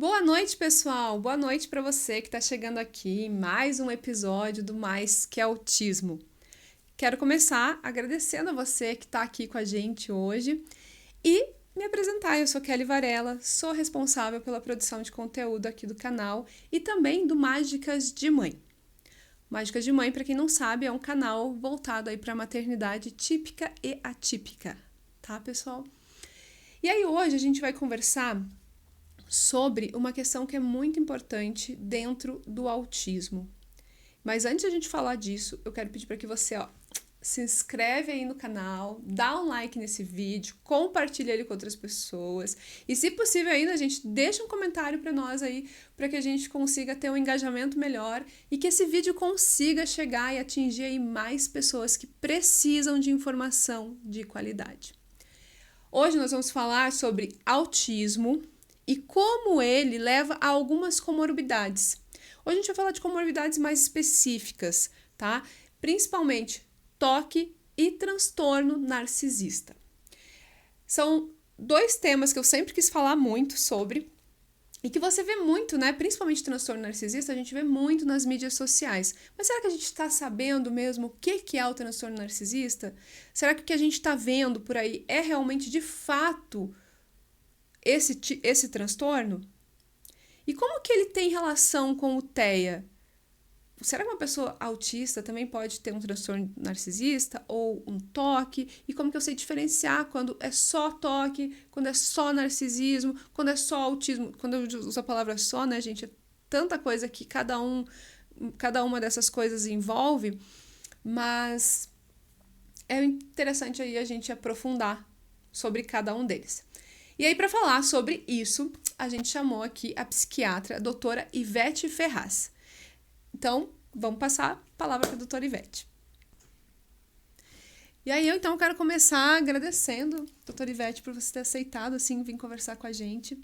Boa noite, pessoal! Boa noite para você que está chegando aqui em mais um episódio do Mais Que Autismo. Quero começar agradecendo a você que está aqui com a gente hoje e me apresentar. Eu sou Kelly Varela, sou responsável pela produção de conteúdo aqui do canal e também do Mágicas de Mãe. Mágicas de Mãe, para quem não sabe, é um canal voltado aí para a maternidade típica e atípica, tá, pessoal? E aí hoje a gente vai conversar sobre uma questão que é muito importante dentro do autismo. Mas antes de a gente falar disso, eu quero pedir para que você, se inscreve aí no canal, dá um like nesse vídeo, compartilha ele com outras pessoas e, se possível ainda, a gente deixa um comentário para nós aí, para que a gente consiga ter um engajamento melhor e que esse vídeo consiga chegar e atingir aí mais pessoas que precisam de informação de qualidade. Hoje nós vamos falar sobre autismo e como ele leva a algumas comorbidades. Hoje a gente vai falar de comorbidades mais específicas, tá? Principalmente toque e transtorno narcisista. São dois temas que eu sempre quis falar muito sobre e que você vê muito, né? Principalmente transtorno narcisista, a gente vê muito nas mídias sociais. Mas será que a gente está sabendo mesmo o que é o transtorno narcisista? Será que o que a gente está vendo por aí é realmente, de fato, esse transtorno? E como que ele tem relação com o TEA? Será que uma pessoa autista também pode ter um transtorno narcisista ou um toque? E como que eu sei diferenciar quando é só toque, quando é só narcisismo, quando é só autismo? Quando eu uso a palavra só, né, gente, é tanta coisa que cada uma dessas coisas envolve, mas é interessante aí a gente aprofundar sobre cada um deles. E aí, para falar sobre isso, a gente chamou aqui a psiquiatra, a doutora Ivete Ferraz. Então, vamos passar a palavra para a doutora Ivete. E aí, eu quero começar agradecendo, doutora Ivete, por você ter aceitado, assim, vir conversar com a gente.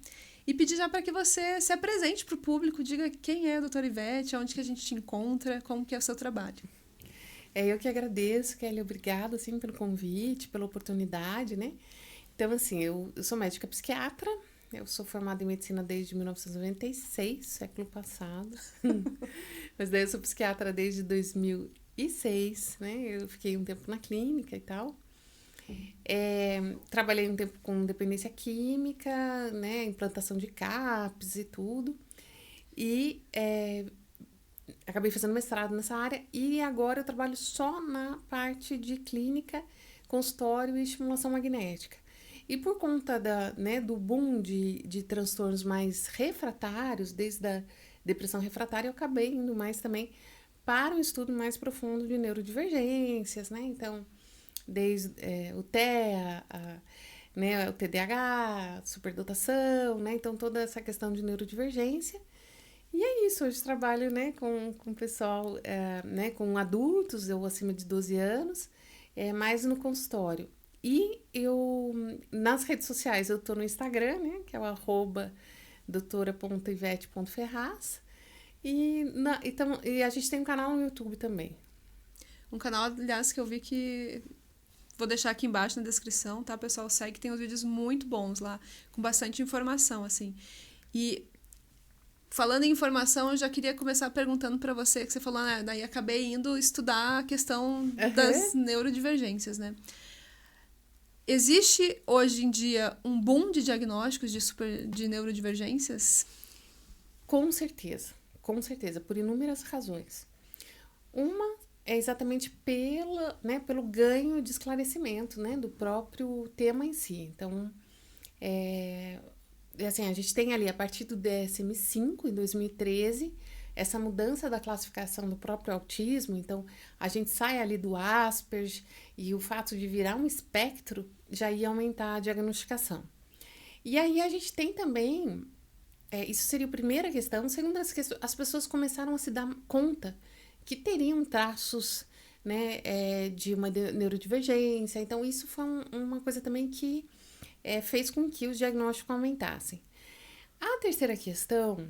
E pedir já para que você se apresente para o público, diga quem é a doutora Ivete, onde que a gente te encontra, como que é o seu trabalho. Eu que agradeço, Kelly, obrigada, assim, pelo convite, pela oportunidade, né? Então, assim, eu sou médica psiquiatra, eu sou formada em medicina desde 1996, século passado. Mas daí eu sou psiquiatra desde 2006, né? Eu fiquei um tempo na clínica e tal. Trabalhei um tempo com dependência química, né? Implantação de CAPs e tudo. E acabei fazendo mestrado nessa área e agora eu trabalho só na parte de clínica, consultório e estimulação magnética. E por conta do boom de transtornos mais refratários, desde a depressão refratária, eu acabei indo mais também para um estudo mais profundo de neurodivergências, né? Então, desde o TEA, o TDAH, superdotação, né? Então, toda essa questão de neurodivergência. E é isso, hoje trabalho, né, com pessoal, com adultos ou acima de 12 anos, mais no consultório. E eu, nas redes sociais, eu tô no Instagram, né, que é o @doutora.ivete.ferraz. E a gente tem um canal no YouTube também. Um canal, aliás, que eu vi que vou deixar aqui embaixo na descrição, tá, pessoal? Segue, tem uns vídeos muito bons lá, com bastante informação, assim. E falando em informação, eu já queria começar perguntando para você, que você falou, né, daí acabei indo estudar a questão das neurodivergências, né? Existe hoje em dia um boom de diagnósticos de neurodivergências? Com certeza, por inúmeras razões. Uma é exatamente pelo ganho de esclarecimento, né, do próprio tema em si. Então, assim, a gente tem ali, a partir do DSM-5, em 2013, essa mudança da classificação do próprio autismo. Então, a gente sai ali do Asperger e o fato de virar um espectro já ia aumentar a diagnosticação. E aí a gente tem também, isso seria a primeira questão. Segunda questão, as pessoas começaram a se dar conta que teriam traços, né, de uma neurodivergência. Então, isso foi uma coisa também que fez com que os diagnósticos aumentassem. A terceira questão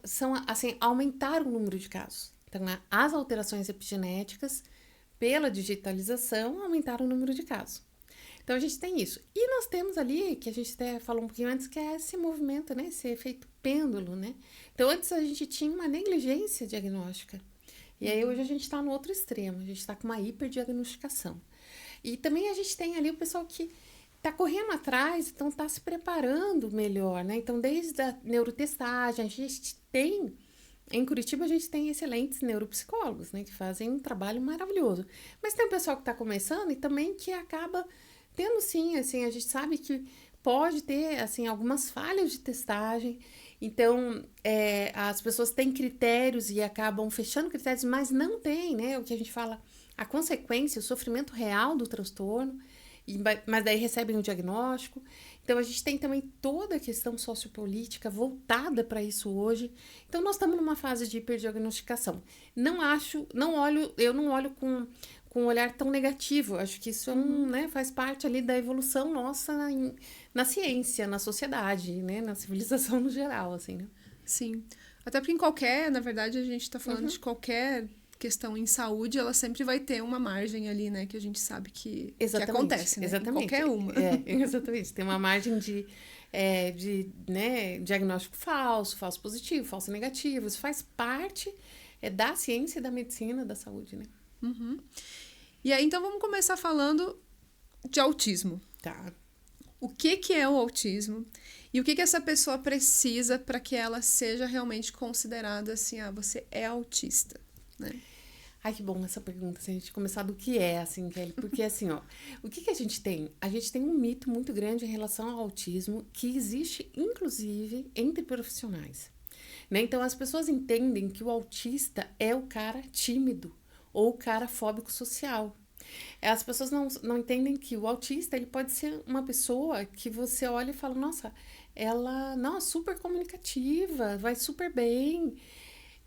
são assim, aumentar o número de casos. Então, as alterações epigenéticas, pela digitalização, aumentaram o número de casos. Então, a gente tem isso. E nós temos ali, que a gente até falou um pouquinho antes, que é esse movimento, né? Esse efeito pêndulo, né? Então, antes a gente tinha uma negligência diagnóstica. E aí, hoje a gente está no outro extremo. A gente está com uma hiperdiagnosticação. E também a gente tem ali o pessoal que está correndo atrás, então está se preparando melhor, né? Então, desde a neurotestagem, a gente tem... Em Curitiba, a gente tem excelentes neuropsicólogos, né? Que fazem um trabalho maravilhoso. Mas tem o pessoal que está começando e também que acaba tendo, sim, assim, a gente sabe que pode ter, assim, algumas falhas de testagem. Então, as pessoas têm critérios e acabam fechando critérios, mas não tem, né? O que a gente fala, a consequência, o sofrimento real do transtorno. Mas daí recebem o diagnóstico. Então, a gente tem também toda a questão sociopolítica voltada para isso hoje. Então, nós estamos numa fase de hiperdiagnosticação. Eu não olho com um olhar tão negativo. Acho que isso né, faz parte ali da evolução nossa na ciência, na sociedade, né, na civilização no geral, assim, né? Sim. Até porque na verdade, a gente tá falando de qualquer questão em saúde, ela sempre vai ter uma margem ali, né, que a gente sabe que acontece, né? Exatamente. Em qualquer uma. Exatamente. Tem uma margem de né, diagnóstico falso positivo, falso negativo. Isso faz parte da ciência, da medicina, da saúde, né? Uhum. E aí, então, vamos começar falando de autismo. Tá. O que é o autismo? E o que essa pessoa precisa para que ela seja realmente considerada assim, você é autista, né? Ai, que bom essa pergunta, se a gente começar do que é, assim, Kelly. Porque, assim, ó, o que a gente tem? A gente tem um mito muito grande em relação ao autismo que existe, inclusive, entre profissionais. Né? Então, as pessoas entendem que o autista é o cara tímido ou o cara fóbico social. As pessoas não entendem que o autista, ele pode ser uma pessoa que você olha e fala, nossa, ela, super comunicativa, vai super bem.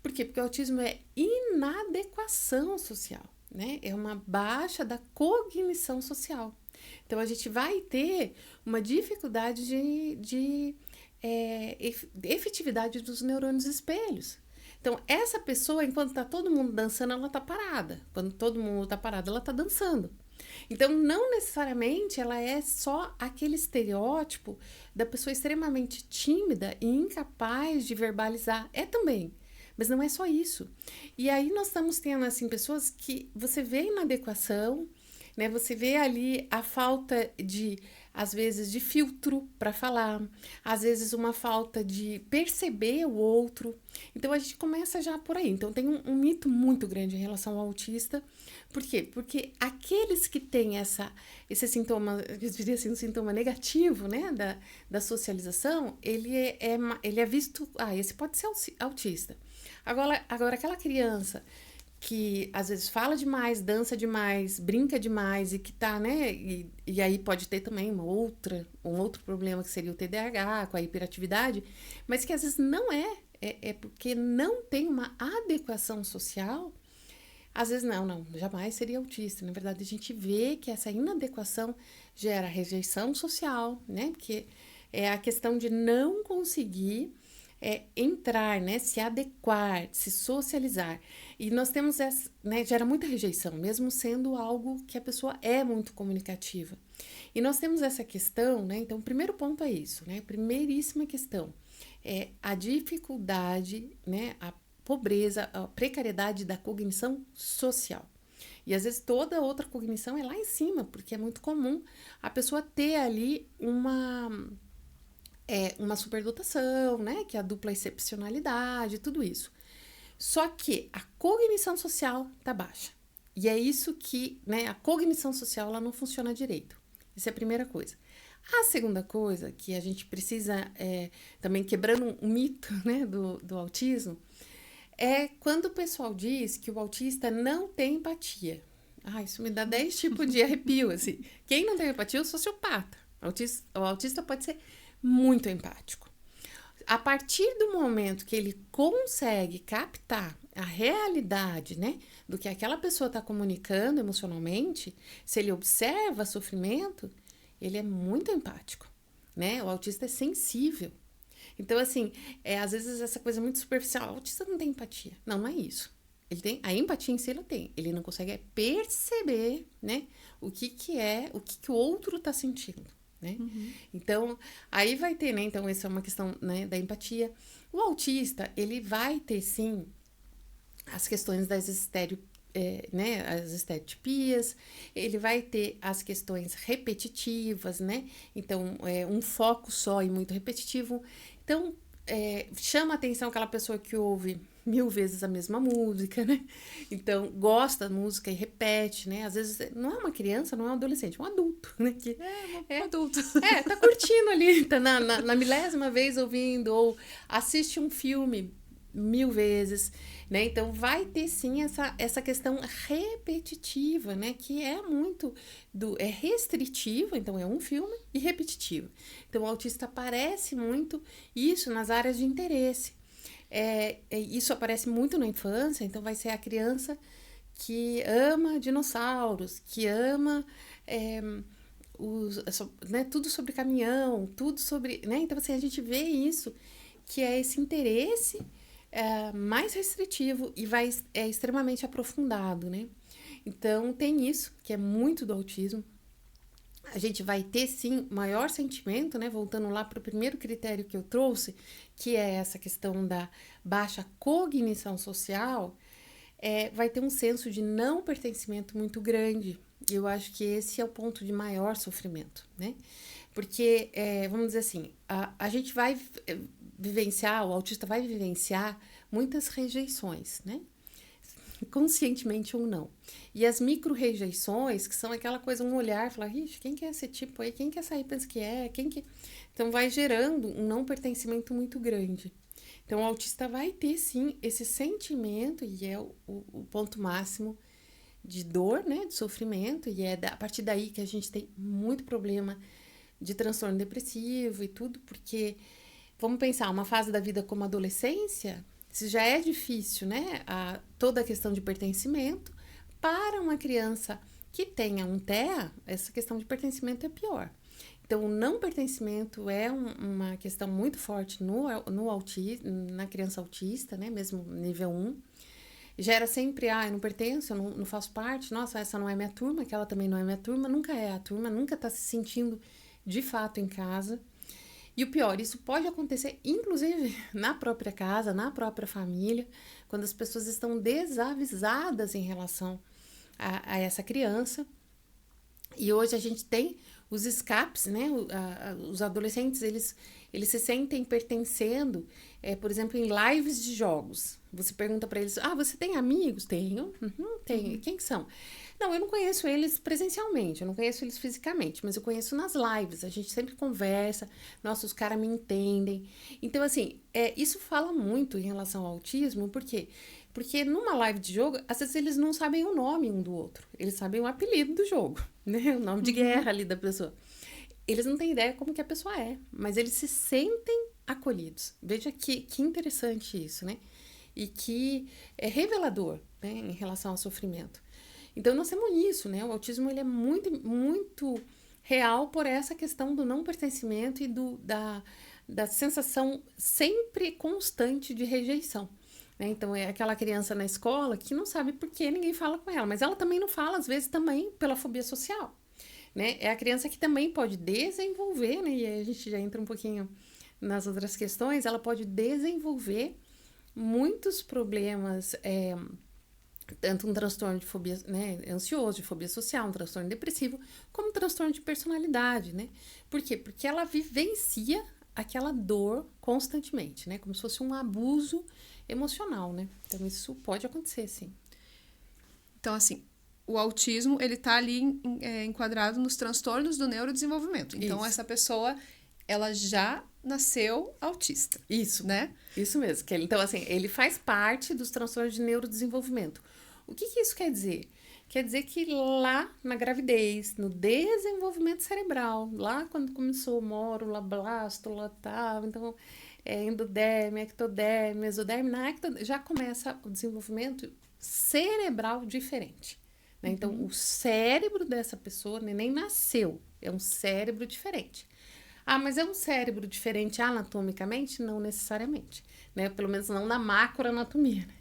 Por quê? Porque o autismo é inadequação social, né? É uma baixa da cognição social. Então, a gente vai ter uma dificuldade de efetividade dos neurônios espelhos. Então, essa pessoa, enquanto tá todo mundo dançando, ela tá parada. Quando todo mundo tá parado, ela tá dançando. Então, não necessariamente ela é só aquele estereótipo da pessoa extremamente tímida e incapaz de verbalizar. É também. Mas não é só isso. E aí nós estamos tendo, assim, pessoas que você vê inadequação, né? Você vê ali a falta de, às vezes, de filtro para falar, às vezes uma falta de perceber o outro. Então, a gente começa já por aí. Então, tem um mito muito grande em relação ao autista. Por quê? Porque aqueles que têm esse sintoma, eu diria assim, um sintoma negativo, né, da socialização, ele é visto, esse pode ser autista. Agora, aquela criança que às vezes fala demais, dança demais, brinca demais e que tá, né? E aí pode ter também um outro problema que seria o TDAH, com a hiperatividade, mas que às vezes não é porque não tem uma adequação social. Às vezes não, jamais seria autista. Na verdade, a gente vê que essa inadequação gera rejeição social, né? Porque é a questão de não conseguir entrar, né, se adequar, se socializar. E nós temos né, gera muita rejeição, mesmo sendo algo que a pessoa é muito comunicativa. E nós temos essa questão, né, então o primeiro ponto é isso, né, primeiríssima questão é a dificuldade, né, a pobreza, a precariedade da cognição social. E às vezes toda outra cognição é lá em cima, porque é muito comum a pessoa ter ali uma superdotação, né? Que é a dupla excepcionalidade, tudo isso. Só que a cognição social tá baixa. E é isso que, né? A cognição social, ela não funciona direito. Essa é a primeira coisa. A segunda coisa que a gente precisa, também quebrando um mito, né? Do autismo, é quando o pessoal diz que o autista não tem empatia. Isso me dá 10 tipos de arrepio, assim. Quem não tem empatia é o sociopata. O autista pode ser muito empático. A partir do momento que ele consegue captar a realidade, né, do que aquela pessoa está comunicando emocionalmente, se ele observa sofrimento, ele é muito empático, né? O autista é sensível. Então, assim, às vezes essa coisa muito superficial, o autista não tem empatia. Não é isso. Ele tem a empatia em si, ele tem. Ele não consegue perceber, né, o que o outro está sentindo, né? Então, aí vai ter, né? Então, essa é uma questão, né, da empatia. O autista, ele vai ter, sim, as questões das né, as estereotipias, ele vai ter as questões repetitivas, né? Então, um foco só e muito repetitivo. Então, chama a atenção aquela pessoa que ouve 1000 vezes a mesma música, né? Então, gosta da música e repete, né? Às vezes, não é uma criança, não é um adolescente, é um adulto, né? Que Um adulto. tá curtindo ali, tá na milésima vez ouvindo, ou assiste um filme 1000 vezes, né? Então, vai ter sim essa questão repetitiva, né? Que é muito é restritiva, então é um filme, e repetitivo. Então, o autista aparece muito isso nas áreas de interesse. Isso aparece muito na infância, então vai ser a criança que ama dinossauros, que ama né, tudo sobre caminhão, tudo sobre, né? Então, assim, a gente vê isso, que é esse interesse mais restritivo e é extremamente aprofundado, né? Então, tem isso, que é muito do autismo. A gente vai ter, sim, maior sentimento, né? Voltando lá para o primeiro critério que eu trouxe, que é essa questão da baixa cognição social, vai ter um senso de não pertencimento muito grande. E eu acho que esse é o ponto de maior sofrimento, né? Porque, vamos dizer assim, a gente vai vivenciar, o autista vai vivenciar muitas rejeições, né? Conscientemente ou não. E as micro-rejeições, que são aquela coisa, um olhar, falar, ixi, quem que é esse tipo aí? Quem que essa aí pensa que é? Então, vai gerando um não pertencimento muito grande. Então, o autista vai ter, sim, esse sentimento, e é o ponto máximo de dor, né, de sofrimento, e a partir daí que a gente tem muito problema de transtorno depressivo e tudo, porque, vamos pensar, uma fase da vida como a adolescência, se já é difícil, né, toda a questão de pertencimento, para uma criança que tenha um TEA, essa questão de pertencimento é pior. Então, o não pertencimento é uma questão muito forte na criança autista, né, mesmo nível 1. Gera sempre, eu não pertenço, eu não faço parte, nossa, essa não é minha turma, aquela também não é minha turma, nunca é a turma, nunca está se sentindo de fato em casa. E o pior, isso pode acontecer, inclusive, na própria casa, na própria família, quando as pessoas estão desavisadas em relação a essa criança. E hoje a gente tem os escapes, né? Os adolescentes, eles se sentem pertencendo, por exemplo, em lives de jogos. Você pergunta para eles, você tem amigos? Tenho. Tenho. Quem que são? Não, eu não conheço eles presencialmente, eu não conheço eles fisicamente, mas eu conheço nas lives, a gente sempre conversa, nossa, os caras me entendem. Então, assim, isso fala muito em relação ao autismo, por quê? Porque numa live de jogo, às vezes eles não sabem o nome um do outro, eles sabem o apelido do jogo, né? O nome de guerra ali da pessoa. Eles não têm ideia como que a pessoa é, mas eles se sentem acolhidos. Veja que interessante isso, né? E que é revelador, né, em relação ao sofrimento. Então, nós temos isso, né? O autismo, ele é muito, muito real por essa questão do não pertencimento e da sensação sempre constante de rejeição, né? Então, é aquela criança na escola que não sabe por que ninguém fala com ela, mas ela também não fala, às vezes, também pela fobia social, né? É a criança que também pode desenvolver, né? E aí a gente já entra um pouquinho nas outras questões, ela pode desenvolver muitos problemas, tanto um transtorno de fobia, né, ansioso, de fobia social, um transtorno depressivo, como um transtorno de personalidade, né? Por quê? Porque ela vivencia aquela dor constantemente, né? Como se fosse um abuso emocional, né? Então, isso pode acontecer, sim. Então, assim, o autismo, ele tá ali enquadrado nos transtornos do neurodesenvolvimento. Então, Isso. essa pessoa, ela já nasceu autista. Isso, né? Isso mesmo. Então, assim, ele faz parte dos transtornos de neurodesenvolvimento. O que isso quer dizer? Quer dizer que lá na gravidez, no desenvolvimento cerebral, lá quando começou o mórula, blástula, tal, então, endoderme, ectoderme, mesoderme, já começa o desenvolvimento cerebral diferente, né? Então, o cérebro dessa pessoa nem nasceu, é um cérebro diferente. Mas é um cérebro diferente anatomicamente? Não necessariamente, né? Pelo menos não na macroanatomia, né?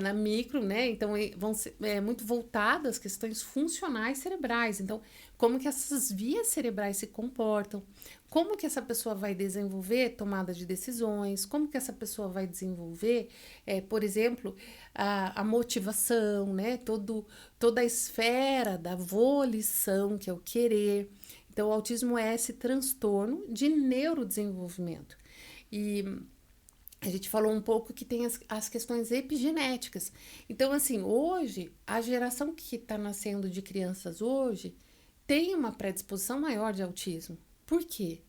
Na micro, né? Então, vão ser muito voltadas às questões funcionais cerebrais. Então, como que essas vias cerebrais se comportam, como que essa pessoa vai desenvolver tomada de decisões, como que essa pessoa vai desenvolver, por exemplo, a motivação, né? Toda a esfera da volição, que é o querer. Então, o autismo é esse transtorno de neurodesenvolvimento. E a gente falou um pouco que tem as questões epigenéticas. Então, assim, hoje, a geração que está nascendo de crianças hoje tem uma predisposição maior de autismo. Por quê?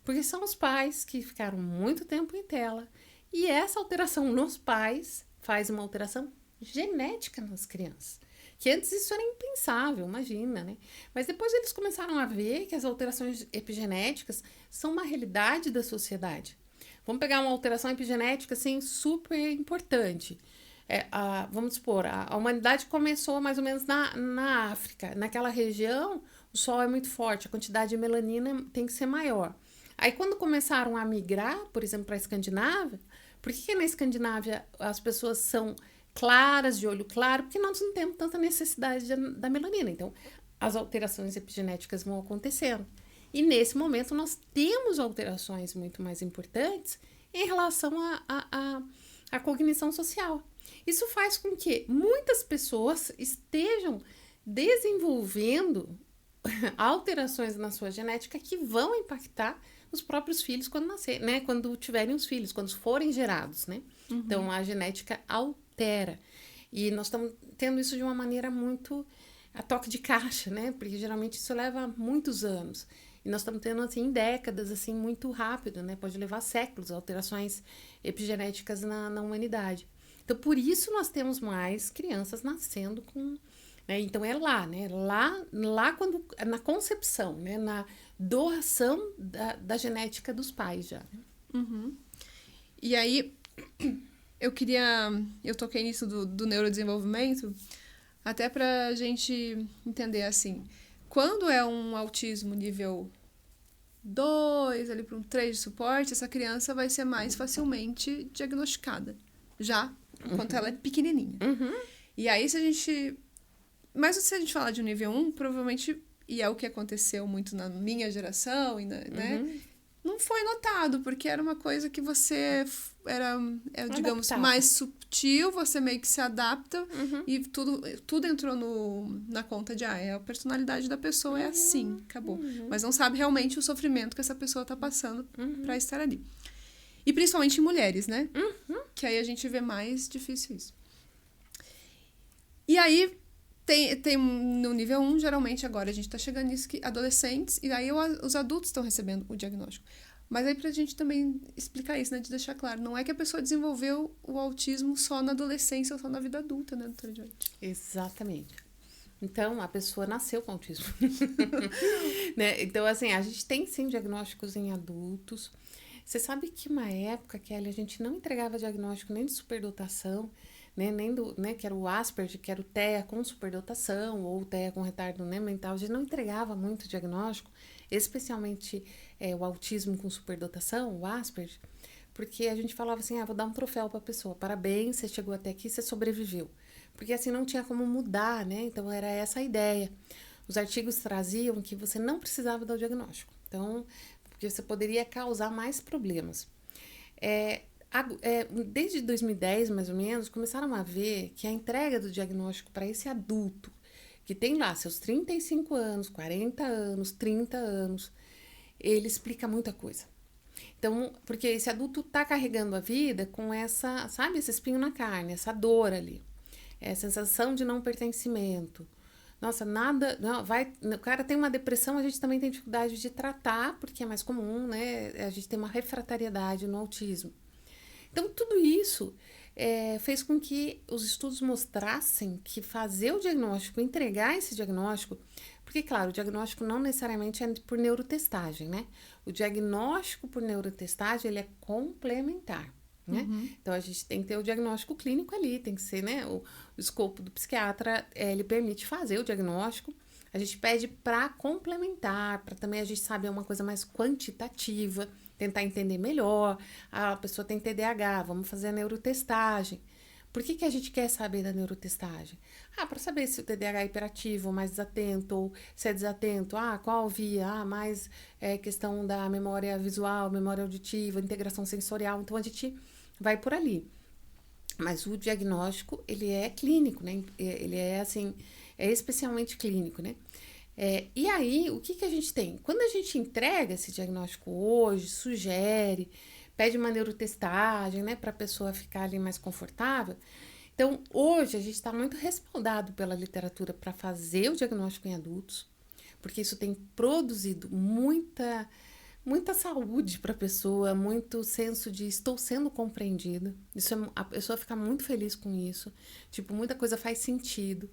Porque são os pais que ficaram muito tempo em tela e essa alteração nos pais faz uma alteração genética nas crianças. Que antes isso era impensável, imagina, né? Mas depois eles começaram a ver que as alterações epigenéticas são uma realidade da sociedade. Vamos pegar uma alteração epigenética, assim, super importante. Vamos supor, a humanidade começou mais ou menos na África. Naquela região, o sol é muito forte, a quantidade de melanina tem que ser maior. Aí, quando começaram a migrar, por exemplo, para a Escandinávia, por que na Escandinávia as pessoas são claras, de olho claro? Porque nós não temos tanta necessidade da melanina. Então, as alterações epigenéticas vão acontecendo. E nesse momento nós temos alterações muito mais importantes em relação à cognição social. Isso faz com que muitas pessoas estejam desenvolvendo alterações na sua genética que vão impactar os próprios filhos quando nascer, né? Quando tiverem os filhos, quando forem gerados, né? Então a genética altera. E nós estamos tendo isso de uma maneira muito a toque de caixa, né? Porque geralmente isso leva muitos anos. E nós estamos tendo, assim, décadas, assim, muito rápido, né? Pode levar séculos, alterações epigenéticas na humanidade. Então, por isso nós temos mais crianças nascendo com... Né? Então, é lá, né? Lá quando... Na concepção, né? Na doação da genética dos pais já. E aí, eu toquei nisso do neurodesenvolvimento, até pra gente entender, assim, quando é um autismo nível 2, ali para um 3 de suporte, essa criança vai ser mais facilmente diagnosticada, já enquanto ela é pequenininha. E aí, mas se a gente falar de um nível 1, provavelmente, e é o que aconteceu muito na minha geração, né? Não foi notado, porque era uma coisa que você digamos, mais sutil, você meio que se adapta e tudo entrou na conta de, a personalidade da pessoa é assim, acabou. Mas não sabe realmente o sofrimento que essa pessoa tá passando pra estar ali. E principalmente em mulheres, né? Que aí a gente vê mais difícil isso. E aí, tem no nível 1, geralmente agora a gente tá chegando nisso, que adolescentes, e aí os adultos estão recebendo o diagnóstico. Mas aí pra gente também explicar isso, né, de deixar claro, não é que a pessoa desenvolveu o autismo só na adolescência ou só na vida adulta, né, doutora Joy? Exatamente. Então, a pessoa nasceu com autismo. Né? Então, assim, a gente tem sim diagnósticos em adultos. Você sabe que uma época, Kelly, a gente não entregava diagnóstico nem de superdotação, né, nem do, né, que era o Asperger, que era o TEA com superdotação, ou o TEA com retardo, né, mental. A gente não entregava muito diagnóstico, especialmente o autismo com superdotação, o Asperger, porque a gente falava assim, vou dar um troféu para a pessoa, parabéns, você chegou até aqui, você sobreviveu. Porque assim não tinha como mudar, né? Então era essa a ideia. Os artigos traziam que você não precisava dar o diagnóstico. Então, porque você poderia causar mais problemas. Desde 2010, mais ou menos, começaram a ver que a entrega do diagnóstico para esse adulto, que tem lá seus 35 anos, 40 anos, 30 anos, ele explica muita coisa. Então, porque esse adulto tá carregando a vida com essa, sabe, esse espinho na carne, essa dor ali, essa sensação de não pertencimento. Nossa, nada, não, o cara tem uma depressão, a gente também tem dificuldade de tratar, porque é mais comum, né, a gente tem uma refratariedade no autismo. Então, tudo isso fez com que os estudos mostrassem que fazer o diagnóstico, entregar esse diagnóstico, porque, claro, o diagnóstico não necessariamente é por neurotestagem, né? O diagnóstico por neurotestagem, ele é complementar, né? Então, a gente tem que ter o diagnóstico clínico ali, tem que ser, né? O escopo do psiquiatra, ele permite fazer o diagnóstico. A gente pede para complementar, para também a gente saber uma coisa mais quantitativa, tentar entender melhor. A pessoa tem TDAH, vamos fazer a neurotestagem. Por que a gente quer saber da neurotestagem? Para saber se o TDAH é hiperativo, mais desatento, ou se é desatento, qual via, mais questão da memória visual, memória auditiva, integração sensorial. Então, a gente vai por ali. Mas o diagnóstico, ele é clínico, né? Ele é, assim, é especialmente clínico, né? E aí, o que a gente tem? Quando a gente entrega esse diagnóstico hoje, sugere, pede uma neurotestagem, né? Para a pessoa ficar ali mais confortável. Então, hoje, a gente está muito respaldado pela literatura para fazer o diagnóstico em adultos, porque isso tem produzido muita saúde para a pessoa, muito senso de estou sendo compreendida. A pessoa fica muito feliz com isso. Tipo, muita coisa faz sentido.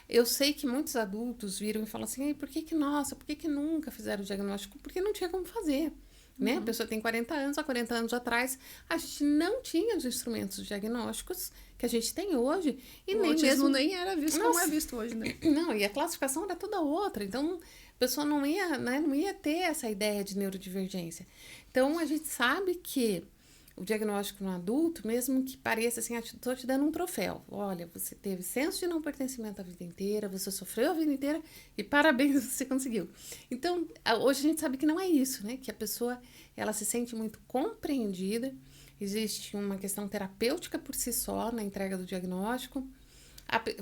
Eu sei que muitos adultos viram e falam assim, por que nunca fizeram o diagnóstico? Porque não tinha como fazer. Né? A pessoa tem 40 anos, há 40 anos atrás, a gente não tinha os instrumentos diagnósticos que a gente tem hoje. E o nem autismo mesmo... nem era visto como é visto hoje, né? Não, e a classificação era toda outra. Então, a pessoa não ia ter essa ideia de neurodivergência. Então, a gente sabe que o diagnóstico no adulto, mesmo que pareça assim, estou te dando um troféu. Olha, você teve senso de não pertencimento a vida inteira, você sofreu a vida inteira e parabéns, você conseguiu. Então, hoje a gente sabe que não é isso, né? Que a pessoa, ela se sente muito compreendida. Existe uma questão terapêutica por si só na entrega do diagnóstico.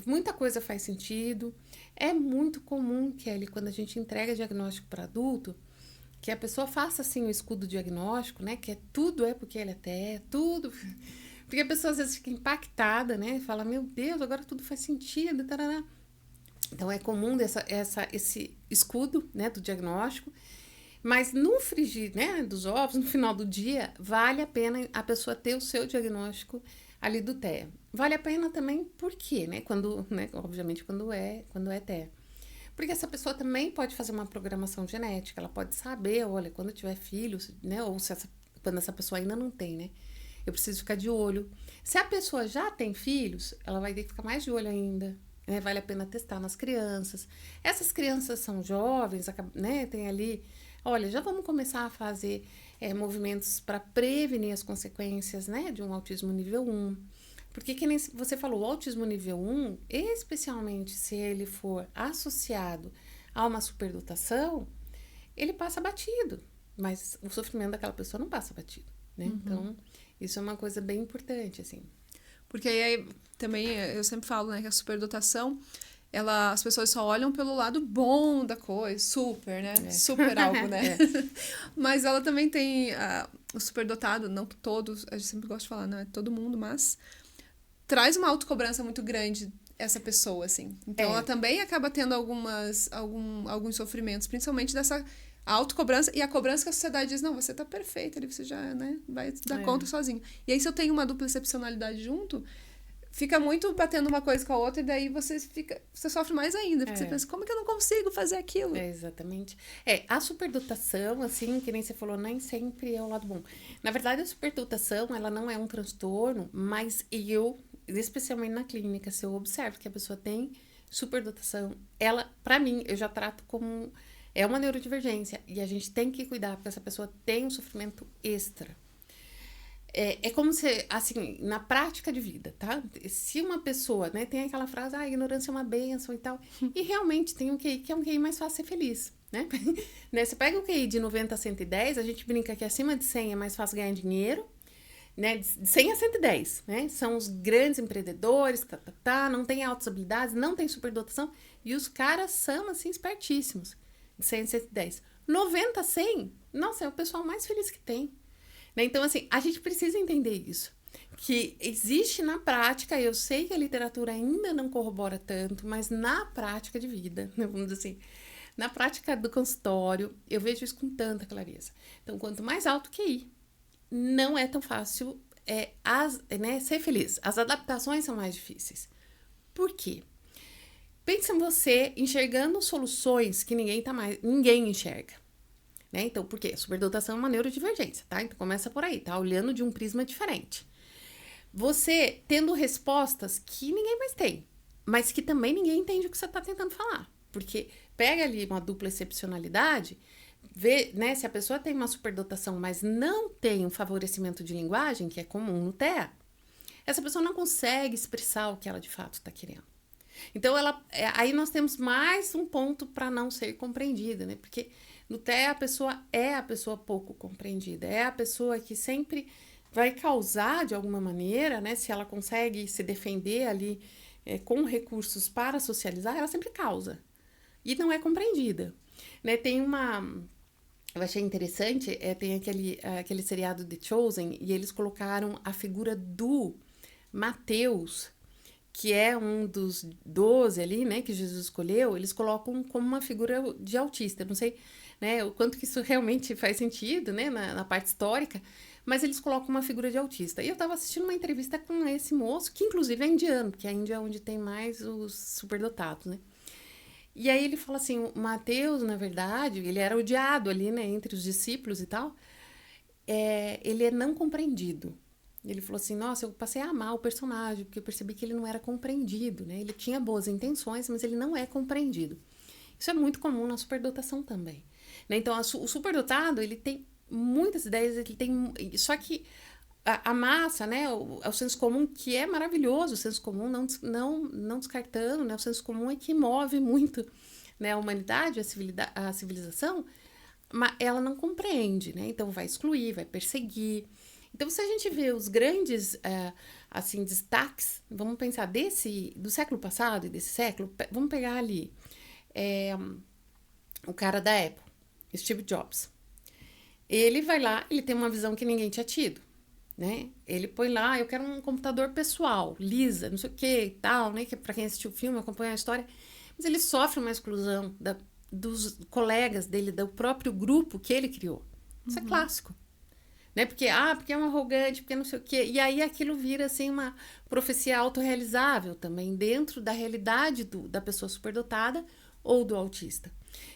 Muita coisa faz sentido. É muito comum, Kelly, quando a gente entrega diagnóstico para adulto, que a pessoa faça assim o escudo diagnóstico, né? Que tudo é porque ele é TEA, tudo. Porque a pessoa às vezes fica impactada, né? Fala, meu Deus, agora tudo faz sentido. Tarará. Então é comum esse escudo, né, do diagnóstico. Mas no frigir, né, dos ovos, no final do dia, vale a pena a pessoa ter o seu diagnóstico ali do TEA. Vale a pena também por quê, né? Obviamente quando é TEA. Porque essa pessoa também pode fazer uma programação genética, ela pode saber, olha, quando eu tiver filhos, né? Ou quando essa pessoa ainda não tem, né? Eu preciso ficar de olho. Se a pessoa já tem filhos, ela vai ter que ficar mais de olho ainda. Né? Vale a pena testar nas crianças. Essas crianças são jovens, né? Tem ali, olha, já vamos começar a fazer movimentos para prevenir as consequências, né? De um autismo nível 1. Porque, que nem você falou, o autismo nível 1, especialmente se ele for associado a uma superdotação, ele passa batido. Mas o sofrimento daquela pessoa não passa batido, né? Uhum. Então, isso é uma coisa bem importante, assim. Porque aí também, eu sempre falo, né, que a superdotação, as pessoas só olham pelo lado bom da coisa, super, né? Super algo, né? Mas ela também tem o superdotado, não todos, a gente sempre gosta de falar, não é todo mundo, mas traz uma autocobrança muito grande essa pessoa, assim. Então, ela também acaba tendo alguns sofrimentos, principalmente dessa autocobrança e a cobrança que a sociedade diz, não, você tá perfeita, ali você já, né, vai dar conta sozinho. E aí, se eu tenho uma dupla excepcionalidade junto, fica muito batendo uma coisa com a outra e daí você sofre mais ainda, porque você pensa, como que eu não consigo fazer aquilo? Exatamente. A superdotação, assim, que nem você falou, nem sempre é o lado bom. Na verdade, a superdotação, ela não é um transtorno, mas especialmente na clínica, se eu observo que a pessoa tem superdotação, ela, pra mim, eu já trato como é uma neurodivergência e a gente tem que cuidar porque essa pessoa tem um sofrimento extra. É como se, assim, na prática de vida, tá? Se uma pessoa, né, tem aquela frase, a ignorância é uma bênção e tal, e realmente tem um QI que é um QI mais fácil ser feliz, né? Você pega o QI de 90 a 110, a gente brinca que acima de 100 é mais fácil ganhar dinheiro, né? De 100 a 110, né? São os grandes empreendedores, não tem altas habilidades, não tem superdotação, e os caras são, assim, espertíssimos, de 100 a 110. 90 a 100, nossa, é o pessoal mais feliz que tem. Então, assim, a gente precisa entender isso, que existe na prática, eu sei que a literatura ainda não corrobora tanto, mas na prática de vida, vamos dizer assim, na prática do consultório, eu vejo isso com tanta clareza. Então, quanto mais alto o QI, não é tão fácil ser feliz. As adaptações são mais difíceis. Por quê? Pensa em você enxergando soluções que ninguém enxerga. Né? Então, por quê? Superdotação é uma neurodivergência, tá? Então, começa por aí, tá? Olhando de um prisma diferente. Você tendo respostas que ninguém mais tem, mas que também ninguém entende o que você está tentando falar. Porque pega ali uma dupla excepcionalidade, vê, né? Se a pessoa tem uma superdotação, mas não tem um favorecimento de linguagem, que é comum no TEA, essa pessoa não consegue expressar o que ela de fato está querendo. Então, aí nós temos mais um ponto para não ser compreendida, né? Porque no TEA a pessoa é a pessoa pouco compreendida, é a pessoa que sempre vai causar de alguma maneira, né? Se ela consegue se defender ali com recursos para socializar, ela sempre causa e não é compreendida, né? Eu achei interessante, tem aquele seriado The Chosen e eles colocaram a figura do Mateus, que é um dos 12 ali, né, que Jesus escolheu, eles colocam como uma figura de autista. Não sei, né, o quanto que isso realmente faz sentido, né, na parte histórica, mas eles colocam uma figura de autista. E eu estava assistindo uma entrevista com esse moço, que inclusive é indiano, porque a Índia é onde tem mais os superdotados, né. E aí ele fala assim, o Mateus, na verdade, ele era odiado ali, né, entre os discípulos e tal, ele é não compreendido. Ele falou assim, nossa, eu passei a amar o personagem, porque eu percebi que ele não era compreendido, né? Ele tinha boas intenções, mas ele não é compreendido. Isso é muito comum na superdotação também, né? Então, o superdotado, ele tem muitas ideias, ele tem... Só que a massa, né? O senso comum, que é maravilhoso, o senso comum, não descartando, né? O senso comum é que move muito, né? A humanidade, a civilização, mas ela não compreende, né? Então, vai excluir, vai perseguir. Então, se a gente vê os grandes, assim, destaques, vamos pensar do século passado e desse século, vamos pegar ali o cara da Apple, Steve Jobs. Ele vai lá, ele tem uma visão que ninguém tinha tido, né? Ele põe lá, eu quero um computador pessoal, Lisa, não sei o que e tal, né? Que para quem assistiu o filme, acompanha a história, mas ele sofre uma exclusão dos colegas dele, do próprio grupo que ele criou. Isso é clássico. Né? Porque é um arrogante, porque não sei o quê. E aí aquilo vira assim uma profecia autorrealizável também dentro da realidade da pessoa superdotada ou do autista.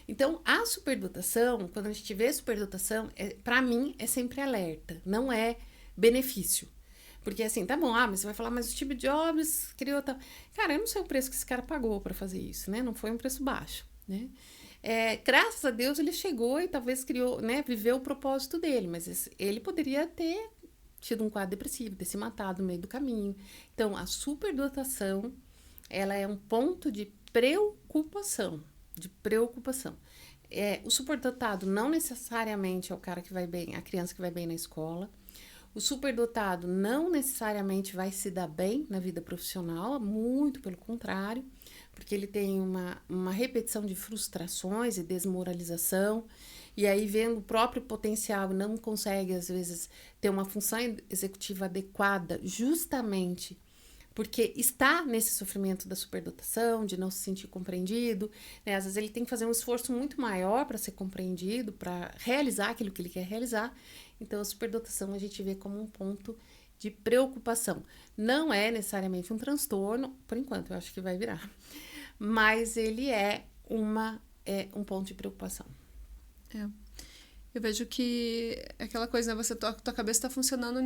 Então, a superdotação, quando a gente vê superdotação, para mim é sempre alerta, não é benefício. Porque assim, tá bom, mas você vai falar, mas o Steve Jobs criou tal. Cara, eu não sei o preço que esse cara pagou para fazer isso, né? Não foi um preço baixo, né? Graças a Deus ele chegou e talvez criou, né, viveu o propósito dele, mas ele poderia ter tido um quadro depressivo, ter se matado no meio do caminho. Então, a superdotação, ela é um ponto de preocupação, o superdotado não necessariamente é o cara que vai bem, a criança que vai bem na escola. O superdotado não necessariamente vai se dar bem na vida profissional, muito pelo contrário, porque ele tem uma repetição de frustrações e desmoralização, e aí vendo o próprio potencial não consegue, às vezes, ter uma função executiva adequada, justamente porque está nesse sofrimento da superdotação, de não se sentir compreendido, né? Às vezes ele tem que fazer um esforço muito maior para ser compreendido, para realizar aquilo que ele quer realizar. Então, a superdotação a gente vê como um ponto de preocupação. Não é necessariamente um transtorno, por enquanto, eu acho que vai virar, mas ele é um ponto de preocupação. Eu vejo que aquela coisa, né? Tua cabeça está funcionando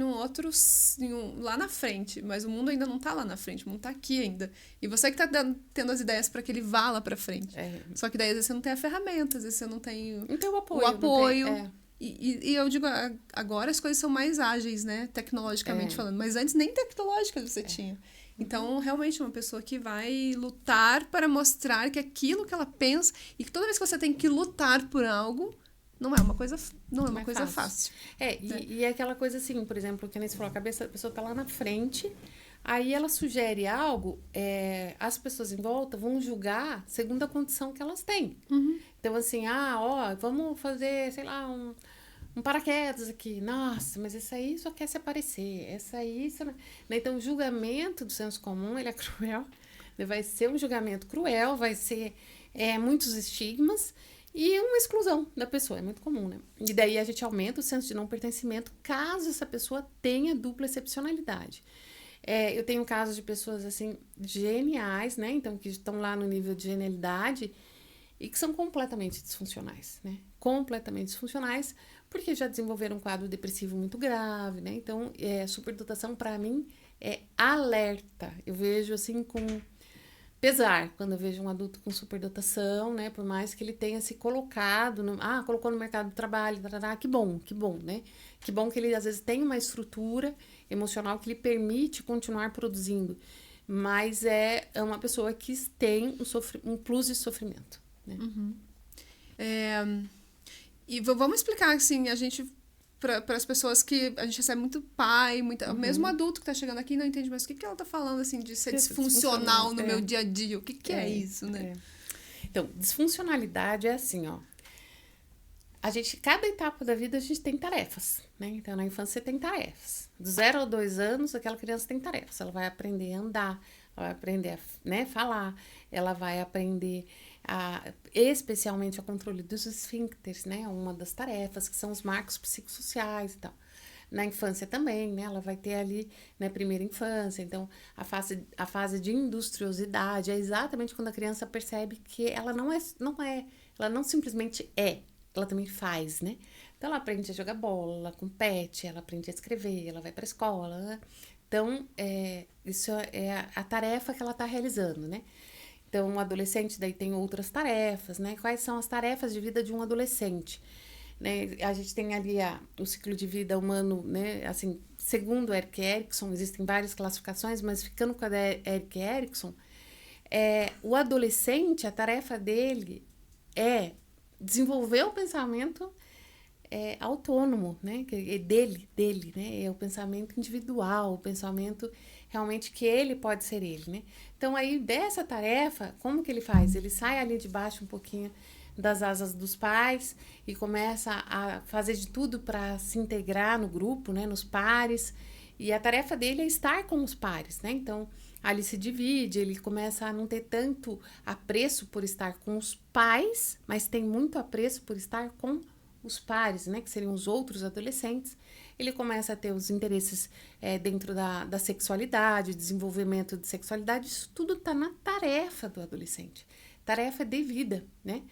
lá na frente, mas o mundo ainda não está lá na frente, o mundo está aqui ainda. E você que está tendo as ideias para que ele vá lá para frente. Só que daí às vezes você não tem a ferramenta, às vezes você não tem o apoio. E eu digo, agora as coisas são mais ágeis, né? Tecnologicamente falando. Mas antes nem tecnológicas você tinha. Então, realmente, uma pessoa que vai lutar para mostrar que aquilo que ela pensa... E que toda vez que você tem que lutar por algo, não é uma coisa fácil. E é aquela coisa assim, por exemplo, que nem você falou, a cabeça da pessoa tá lá na frente, aí ela sugere algo, as pessoas em volta vão julgar segundo a condição que elas têm. Então, assim, vamos fazer, sei lá, um paraquedas aqui. Nossa, mas esse aí só quer se aparecer. Essa aí... Então, o julgamento do senso comum, ele é cruel. Vai ser um julgamento cruel, vai ser muitos estigmas e uma exclusão da pessoa. É muito comum, né? E daí a gente aumenta o senso de não pertencimento caso essa pessoa tenha dupla excepcionalidade. Eu tenho casos de pessoas, assim, geniais, né? Então, que estão lá no nível de genialidade e que são completamente disfuncionais, né? Completamente disfuncionais, porque já desenvolveram um quadro depressivo muito grave, né? Então, superdotação, para mim, é alerta. Eu vejo, assim, com pesar, quando eu vejo um adulto com superdotação, né? Por mais que ele tenha se colocado, colocou no mercado de trabalho, que bom, né? Que bom que ele, às vezes, tem uma estrutura, emocional que lhe permite continuar produzindo. Mas é uma pessoa que tem um plus de sofrimento, né? E vamos explicar, assim, a gente... Para as pessoas que a gente recebe muito pai, mesmo adulto que tá chegando aqui não entende, mas o que que ela tá falando, assim, de ser disfuncional no meu dia a dia? O que que é isso, né? Então, disfuncionalidade é assim, ó. Cada etapa da vida, a gente tem tarefas, né? Então, na infância, você tem tarefas. Do 0 aos 2 anos, aquela criança tem tarefas. Ela vai aprender a andar, ela vai aprender a, né, falar, ela vai aprender especialmente o controle dos esfíncteres, né? Uma das tarefas, que são os marcos psicossociais e tal. Na infância também, né? Ela vai ter ali, né, primeira infância. Então, a fase de industriosidade é exatamente quando a criança percebe que ela ela não simplesmente ela também faz, né? Então, ela aprende a jogar bola, ela compete, ela aprende a escrever, ela vai para a escola, né? Então, isso é a tarefa que ela está realizando, né? Então, um adolescente daí tem outras tarefas, né? Quais são as tarefas de vida de um adolescente? Né? A gente tem ali o ciclo de vida humano, né? Assim, segundo Erik Erikson, existem várias classificações, mas ficando com a Erik Erikson, o adolescente, a tarefa dele é desenvolver o pensamento autônomo, né? Dele, né? É o pensamento individual, o pensamento realmente que ele pode ser ele, né? Então, aí, dessa tarefa, como que ele faz? Ele sai ali de baixo um pouquinho das asas dos pais e começa a fazer de tudo para se integrar no grupo, né? Nos pares. E a tarefa dele é estar com os pares, né? Então, ali se divide, ele começa a não ter tanto apreço por estar com os pais, mas tem muito apreço por estar com os pares, né, que seriam os outros adolescentes. Ele começa a ter os interesses dentro da sexualidade, desenvolvimento de sexualidade, isso tudo está na tarefa do adolescente, tarefa de vida, né?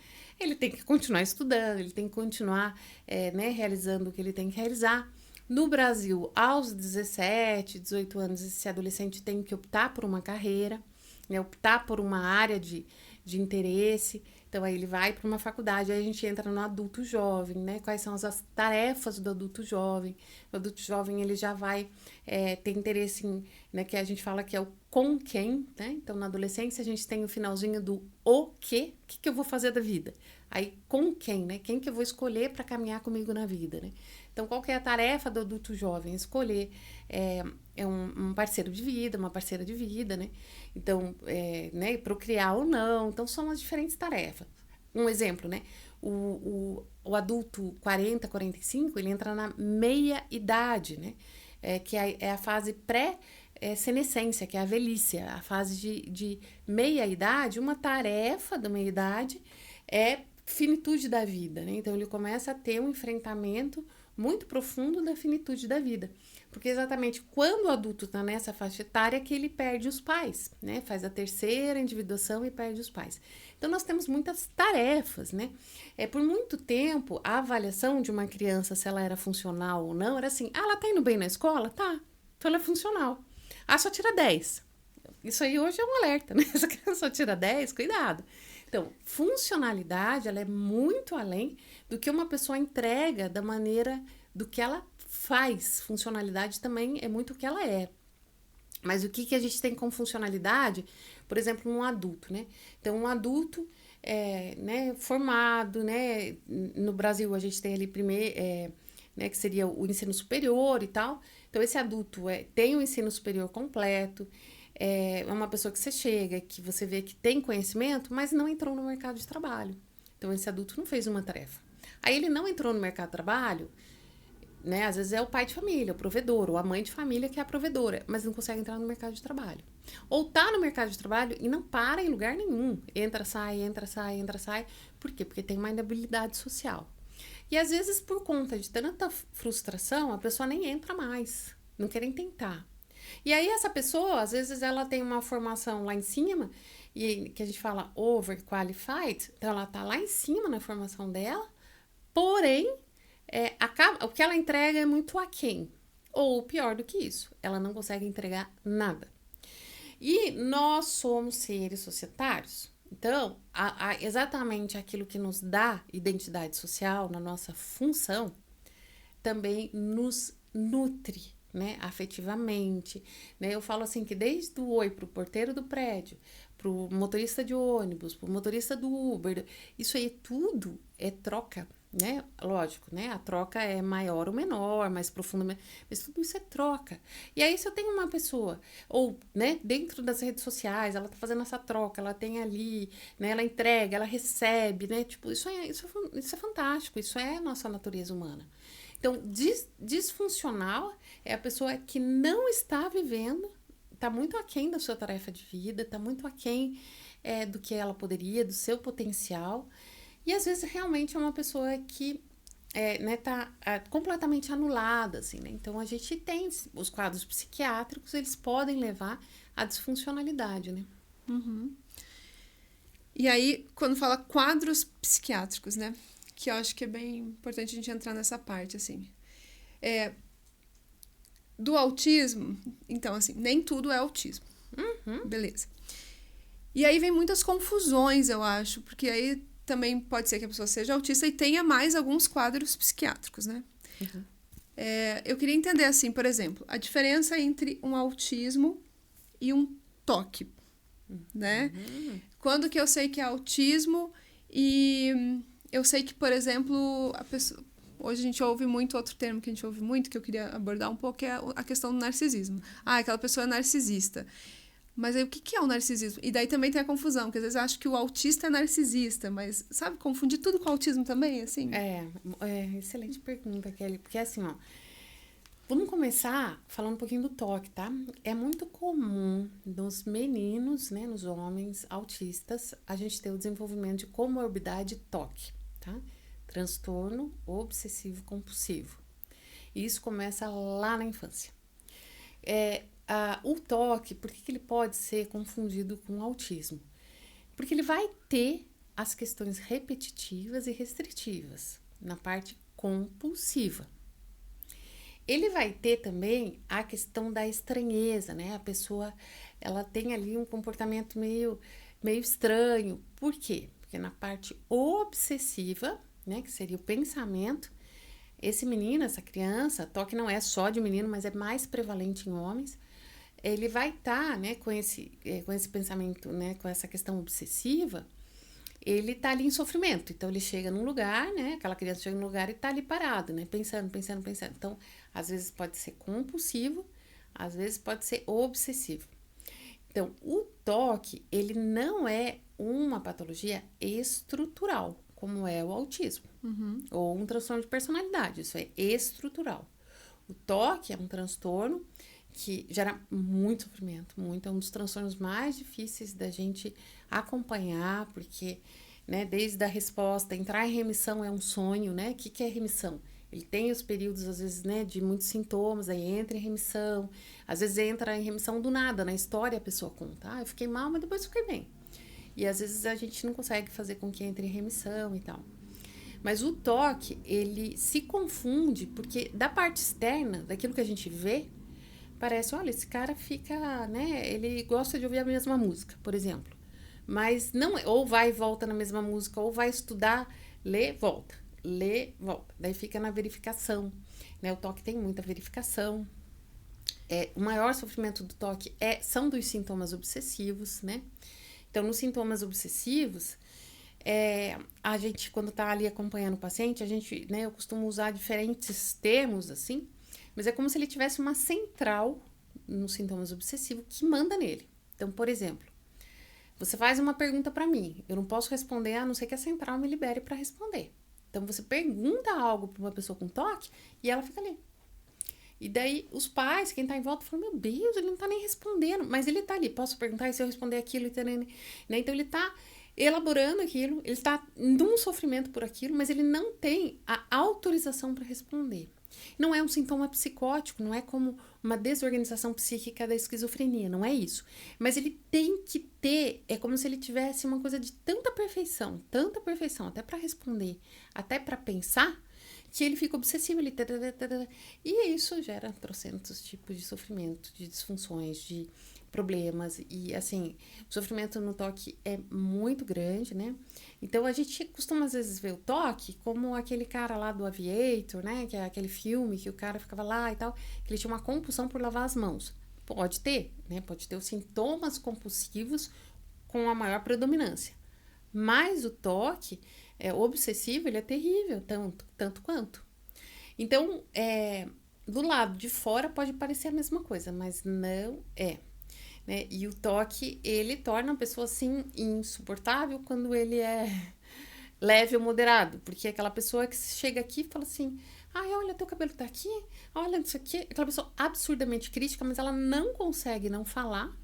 Ele tem que continuar estudando, ele tem que continuar né, realizando o que ele tem que realizar. No Brasil, aos 17, 18 anos, esse adolescente tem que optar por uma carreira, né, optar por uma área de interesse. Então, aí ele vai para uma faculdade, aí a gente entra no adulto jovem, né? Quais são as tarefas do adulto jovem? O adulto jovem, ele já vai ter interesse em, né, que a gente fala que é o com quem, né? Então, na adolescência, a gente tem o finalzinho do o que eu vou fazer da vida? Aí, com quem, né? Quem que eu vou escolher para caminhar comigo na vida, né? Então, qual que é a tarefa do adulto jovem? Escolher um parceiro de vida, uma parceira de vida, né? Então, né, procriar ou não. Então, são as diferentes tarefas. Um exemplo, né? O adulto 40, 45, ele entra na meia-idade, né? Que é a fase pré-senescência, que é a velhice, a fase de meia-idade. Uma tarefa da meia-idade é finitude da vida, né? Então, ele começa a ter um enfrentamento muito profundo da finitude da vida. Porque exatamente quando o adulto está nessa faixa etária que ele perde os pais, né? Faz a terceira individuação e perde os pais. Então, nós temos muitas tarefas, né? Por muito tempo, a avaliação de uma criança, se ela era funcional ou não, era assim, ela tá indo bem na escola? Tá. Então, ela é funcional. Só tira 10. Isso aí hoje é um alerta, né? Essa criança só tira 10, cuidado. Então, funcionalidade, ela é muito além do que uma pessoa entrega da maneira do que ela faz. Funcionalidade também é muito o que ela é. Mas o que a gente tem com funcionalidade? Por exemplo, um adulto, né? Então, um adulto né, formado, né? No Brasil, a gente tem ali primeiro, né, que seria o ensino superior e tal. Então, esse adulto tem o ensino superior completo, é uma pessoa que você chega, que você vê que tem conhecimento, mas não entrou no mercado de trabalho. Então, esse adulto não fez uma tarefa. Aí, ele não entrou no mercado de trabalho, né? Às vezes é o pai de família, o provedor, ou a mãe de família que é a provedora, mas não consegue entrar no mercado de trabalho. Ou tá no mercado de trabalho e não para em lugar nenhum. Entra, sai, entra, sai, entra, sai. Por quê? Porque tem uma inabilidade social. E às vezes, por conta de tanta frustração, a pessoa nem entra mais, não quer nem tentar. E aí essa pessoa, às vezes ela tem uma formação lá em cima, e que a gente fala overqualified, então ela tá lá em cima na formação dela, porém, o que ela entrega é muito aquém. Ou pior do que isso, ela não consegue entregar nada. E nós somos seres societários. Então, exatamente aquilo que nos dá identidade social na nossa função também nos nutre, né, afetivamente, né? Eu falo assim que desde o oi pro porteiro do prédio, pro motorista de ônibus, pro motorista do Uber, isso aí tudo é troca, né? Lógico, né? A troca é maior ou menor, mais profunda, mas tudo isso é troca. E aí se eu tenho uma pessoa, ou, né, dentro das redes sociais, ela tá fazendo essa troca, ela tem ali, né, ela entrega, ela recebe, né? Tipo, isso é fantástico, isso é a nossa natureza humana. Então, disfuncional é a pessoa que não está vivendo, está muito aquém da sua tarefa de vida, está muito aquém do que ela poderia, do seu potencial. E às vezes realmente é uma pessoa que né, tá completamente anulada, assim, né? Então a gente tem os quadros psiquiátricos, eles podem levar à disfuncionalidade, né? E aí, quando fala quadros psiquiátricos, né? Que eu acho que é bem importante a gente entrar nessa parte, assim. Do autismo, então, assim, nem tudo é autismo. Beleza. E aí vem muitas confusões, eu acho, porque aí também pode ser que a pessoa seja autista e tenha mais alguns quadros psiquiátricos, né? Eu queria entender, assim, por exemplo, a diferença entre um autismo e um TOC, né? Quando que eu sei que é autismo e eu sei que, por exemplo, a pessoa... Hoje a gente ouve muito, outro termo que a gente ouve muito, que eu queria abordar um pouco, que é a questão do narcisismo. Ah, aquela pessoa é narcisista. Mas aí o que é o narcisismo? E daí também tem a confusão, porque às vezes eu acho que o autista é narcisista, mas, sabe, confundir tudo com autismo também, assim? Excelente pergunta, Kelly, porque assim, ó, vamos começar falando um pouquinho do TOC, tá? É muito comum nos meninos, né, nos homens autistas, a gente ter o desenvolvimento de comorbidade TOC, tá? Transtorno obsessivo compulsivo. E isso começa lá na infância. O TOC, por que ele pode ser confundido com autismo? Porque ele vai ter as questões repetitivas e restritivas na parte compulsiva. Ele vai ter também a questão da estranheza, né? A pessoa, ela tem ali um comportamento meio estranho. Por quê? Porque na parte obsessiva, né, que seria o pensamento, esse menino, essa criança, TOC não é só de menino, mas é mais prevalente em homens, ele vai estar, né, com esse pensamento, né, com essa questão obsessiva, ele tá ali em sofrimento. Então, ele chega num lugar, né, aquela criança chega num lugar e tá ali parado, né, pensando. Então, às vezes pode ser compulsivo, às vezes pode ser obsessivo. Então, o TOC, ele não é uma patologia estrutural, como é o autismo, ou um transtorno de personalidade, isso é estrutural. O TOC é um transtorno que gera muito sofrimento, é um dos transtornos mais difíceis da gente acompanhar, porque, né, desde a resposta, entrar em remissão é um sonho, né? O que é remissão? Ele tem os períodos, às vezes, né, de muitos sintomas, aí entra em remissão, às vezes entra em remissão do nada, na história a pessoa conta, eu fiquei mal, mas depois fiquei bem. E às vezes a gente não consegue fazer com que entre em remissão e tal. Mas o TOC, ele se confunde, porque da parte externa, daquilo que a gente vê, parece, olha, esse cara fica, né, ele gosta de ouvir a mesma música, por exemplo. Mas não, ou vai e volta na mesma música, ou vai estudar, lê, volta. Daí fica na verificação, né? O TOC tem muita verificação. O maior sofrimento do TOC são dos sintomas obsessivos, né? Então, nos sintomas obsessivos, a gente, quando tá ali acompanhando o paciente, a gente, né, eu costumo usar diferentes termos, assim, mas é como se ele tivesse uma central nos sintomas obsessivos que manda nele. Então, por exemplo, você faz uma pergunta para mim, eu não posso responder a não ser que a central me libere para responder. Então, você pergunta algo para uma pessoa com TOC e ela fica ali. E daí, os pais, quem tá em volta, falam, meu Deus, ele não tá nem respondendo. Mas ele tá ali, posso perguntar e se eu responder aquilo? Né? Então, ele tá elaborando aquilo, ele tá num sofrimento por aquilo, mas ele não tem a autorização para responder. Não é um sintoma psicótico, não é como uma desorganização psíquica da esquizofrenia, não é isso. Mas ele tem que ter, é como se ele tivesse uma coisa de tanta perfeição, até para responder, até para pensar, que ele fica obsessivo, e isso gera trocentos tipos de sofrimento, de disfunções, de problemas. E, assim, o sofrimento no toque é muito grande, né? Então, a gente costuma, às vezes, ver o toque como aquele cara lá do Aviator, né? Que é aquele filme que o cara ficava lá e tal, que ele tinha uma compulsão por lavar as mãos. Pode ter, né? Pode ter os sintomas compulsivos com a maior predominância. Mas o toque obsessivo, ele é terrível, tanto quanto. Então, do lado de fora pode parecer a mesma coisa, mas não é. Né? E o toque, ele torna a pessoa, assim, insuportável quando ele é leve ou moderado. Porque é aquela pessoa que chega aqui e fala assim, ai, olha, teu cabelo tá aqui, olha isso aqui. Aquela pessoa absurdamente crítica, mas ela não consegue não falar,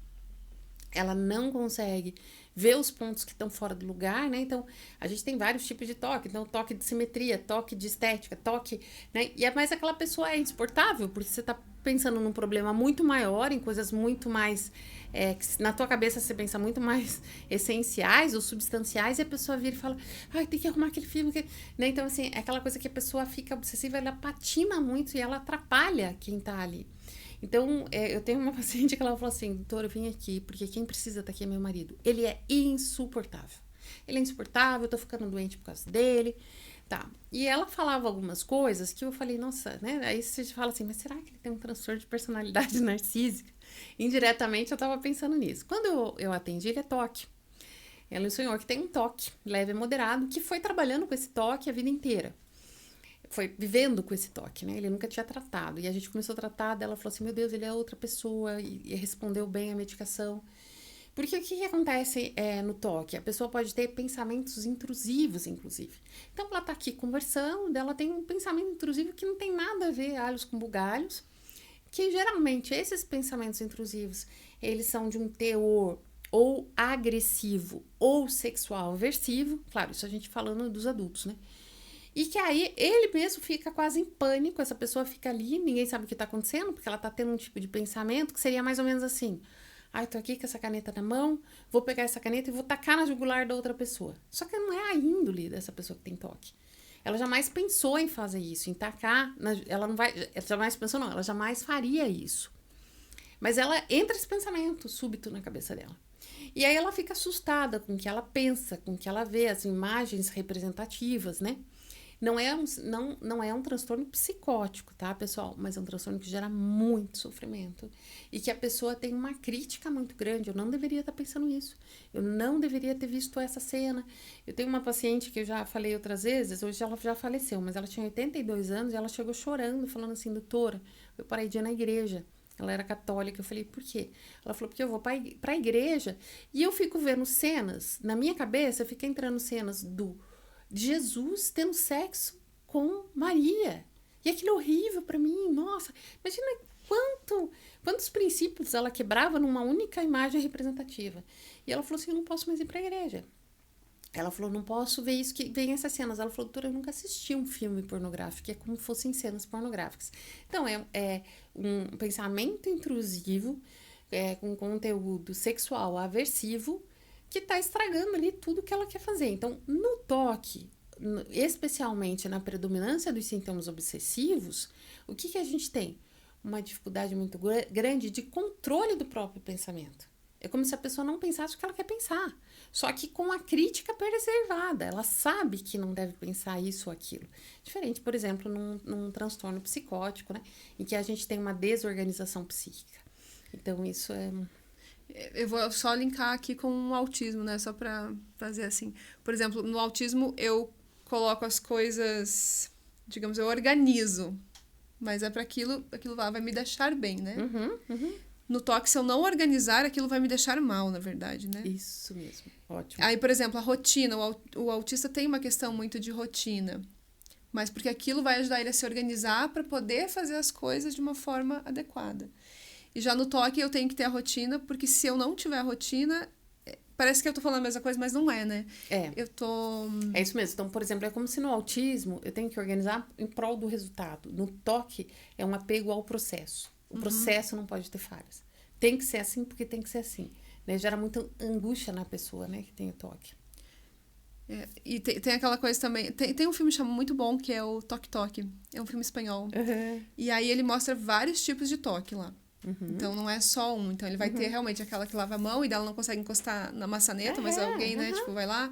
ela não consegue ver os pontos que estão fora do lugar, né? Então, a gente tem vários tipos de toque. Então, toque de simetria, toque de estética, toque, né? E é mais aquela pessoa é insuportável, porque você tá pensando num problema muito maior, em coisas muito mais... que na tua cabeça você pensa muito mais essenciais ou substanciais, e a pessoa vira e fala, ai, tem que arrumar aquele filme. Né? Então, assim, é aquela coisa que a pessoa fica obsessiva, ela patina muito e ela atrapalha quem tá ali. Então, eu tenho uma paciente que ela falou assim, doutora, eu vim aqui porque quem precisa estar aqui é meu marido. Ele é insuportável. Ele é insuportável, eu tô ficando doente por causa dele, tá. E ela falava algumas coisas que eu falei, nossa, né? Aí você fala assim, mas será que ele tem um transtorno de personalidade narcísica? Indiretamente eu tava pensando nisso. Quando eu atendi, ele é toque. Ela sonhou que tem um toque leve e moderado, que foi trabalhando com esse toque a vida inteira. Foi vivendo com esse toque, né? Ele nunca tinha tratado. E a gente começou a tratar, dela falou assim, meu Deus, ele é outra pessoa, e respondeu bem a medicação. Porque o que acontece no toque? A pessoa pode ter pensamentos intrusivos, inclusive. Então, ela tá aqui conversando, ela tem um pensamento intrusivo que não tem nada a ver, alhos com bugalhos, que geralmente esses pensamentos intrusivos, eles são de um teor ou agressivo ou sexual aversivo. Claro, isso a gente falando dos adultos, né? E que aí ele mesmo fica quase em pânico, essa pessoa fica ali, ninguém sabe o que tá acontecendo, porque ela tá tendo um tipo de pensamento que seria mais ou menos assim, ai, tô aqui com essa caneta na mão, vou pegar essa caneta e vou tacar na jugular da outra pessoa. Só que não é a índole dessa pessoa que tem toque. Ela jamais pensou em fazer isso, em tacar, ela jamais pensou não, ela jamais faria isso. Mas ela entra esse pensamento súbito na cabeça dela. E aí ela fica assustada com o que ela pensa, com o que ela vê, as imagens representativas, né? Não é um transtorno psicótico, tá, pessoal? Mas é um transtorno que gera muito sofrimento. E que a pessoa tem uma crítica muito grande. Eu não deveria estar pensando isso. Eu não deveria ter visto essa cena. Eu tenho uma paciente que eu já falei outras vezes, hoje ela já faleceu, mas ela tinha 82 anos e ela chegou chorando, falando assim, doutora, eu parei de ir na igreja. Ela era católica. Eu falei, por quê? Ela falou, porque eu vou pra igreja e eu fico vendo cenas, na minha cabeça, fica entrando cenas de Jesus tendo sexo com Maria. E aquilo é horrível pra mim. Nossa, imagina quantos princípios ela quebrava numa única imagem representativa. E ela falou assim, eu não posso mais ir pra igreja. Ela falou, não posso ver isso, que vem essas cenas. Ela falou, doutora, eu nunca assisti um filme pornográfico, é como se fossem cenas pornográficas. Então, é um pensamento intrusivo, com conteúdo sexual aversivo, que tá estragando ali tudo que ela quer fazer. Então, no toque, especialmente na predominância dos sintomas obsessivos, o que a gente tem? Uma dificuldade muito grande de controle do próprio pensamento. É como se a pessoa não pensasse o que ela quer pensar. Só que com a crítica preservada. Ela sabe que não deve pensar isso ou aquilo. Diferente, por exemplo, num transtorno psicótico, né? Em que a gente tem uma desorganização psíquica. Então, isso é... Eu vou só linkar aqui com o autismo, né? Só pra fazer assim. Por exemplo, no autismo eu coloco as coisas... Digamos, eu organizo. Mas é pra aquilo lá vai me deixar bem, né? No toque, se eu não organizar, aquilo vai me deixar mal, na verdade, né? Isso mesmo. Ótimo. Aí, por exemplo, a rotina. O autista tem uma questão muito de rotina. Mas porque aquilo vai ajudar ele a se organizar para poder fazer as coisas de uma forma adequada. E já no toque, eu tenho que ter a rotina, porque se eu não tiver a rotina... Parece que eu tô falando a mesma coisa, mas não é, né? Eu tô... É isso mesmo. Então, por exemplo, é como se no autismo eu tenho que organizar em prol do resultado. No toque, é um apego ao processo. O processo não pode ter falhas. Tem que ser assim porque tem que ser assim. Né? Gera muita angústia na pessoa, né, que tem o toque. E tem aquela coisa também... Tem um filme muito bom, que é o Toque Toque. É um filme espanhol. E aí ele mostra vários tipos de toque lá. Então, não é só um. Então, ele vai ter realmente aquela que lava a mão e dela não consegue encostar na maçaneta, mas alguém, né, tipo, vai lá.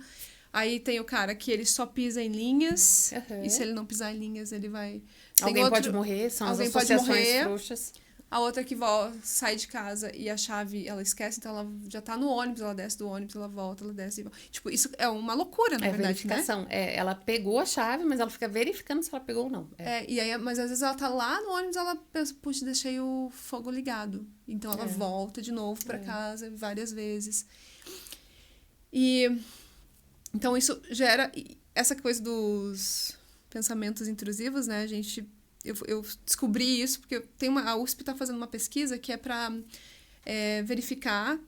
Aí tem o cara que ele só pisa em linhas, e se ele não pisar em linhas, ele vai... Alguém pode morrer, são as associações frouxas. A outra que sai de casa e a chave ela esquece, então ela já tá no ônibus, ela desce do ônibus, ela volta, ela desce e volta. Tipo, isso é uma loucura, na verdade, verificação. Né? Ela pegou a chave, mas ela fica verificando se ela pegou ou não. E aí, mas às vezes ela tá lá no ônibus, ela pensa, puxa, deixei o fogo ligado. Então ela volta de novo pra casa várias vezes. E então isso gera essa coisa dos pensamentos intrusivos, né? Eu descobri isso porque a USP está fazendo uma pesquisa que é para verificar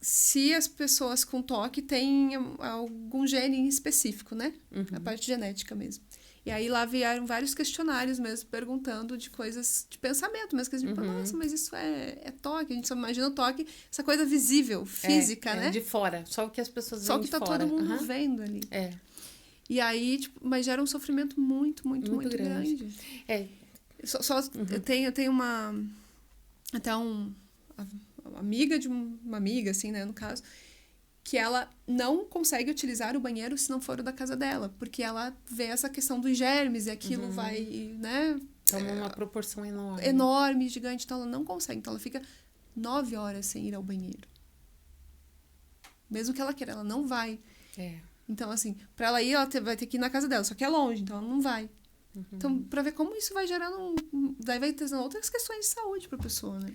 se as pessoas com toque têm algum gene específico, né? A parte genética mesmo. E aí lá vieram vários questionários mesmo, perguntando de coisas de pensamento mesmo. Que a gente fala, nossa, mas isso é toque. A gente só imagina o toque, essa coisa visível, física, né? De fora. Só o que as pessoas veem de fora. Só o que tá todo mundo vendo ali. E aí, tipo, mas gera um sofrimento muito grande. Eu tenho uma... Até uma amiga de uma amiga, assim, né, no caso, que ela não consegue utilizar o banheiro se não for o da casa dela, porque ela vê essa questão dos germes e aquilo vai, né... Toma uma proporção enorme. Enorme, gigante, então ela não consegue. Então ela fica 9 horas sem ir ao banheiro. Mesmo que ela queira, ela não vai. Então, assim, pra ela ir, ela vai ter que ir na casa dela, só que é longe, então ela não vai. Então, pra ver como isso vai gerando... Daí vai trazendo outras questões de saúde pra pessoa, né?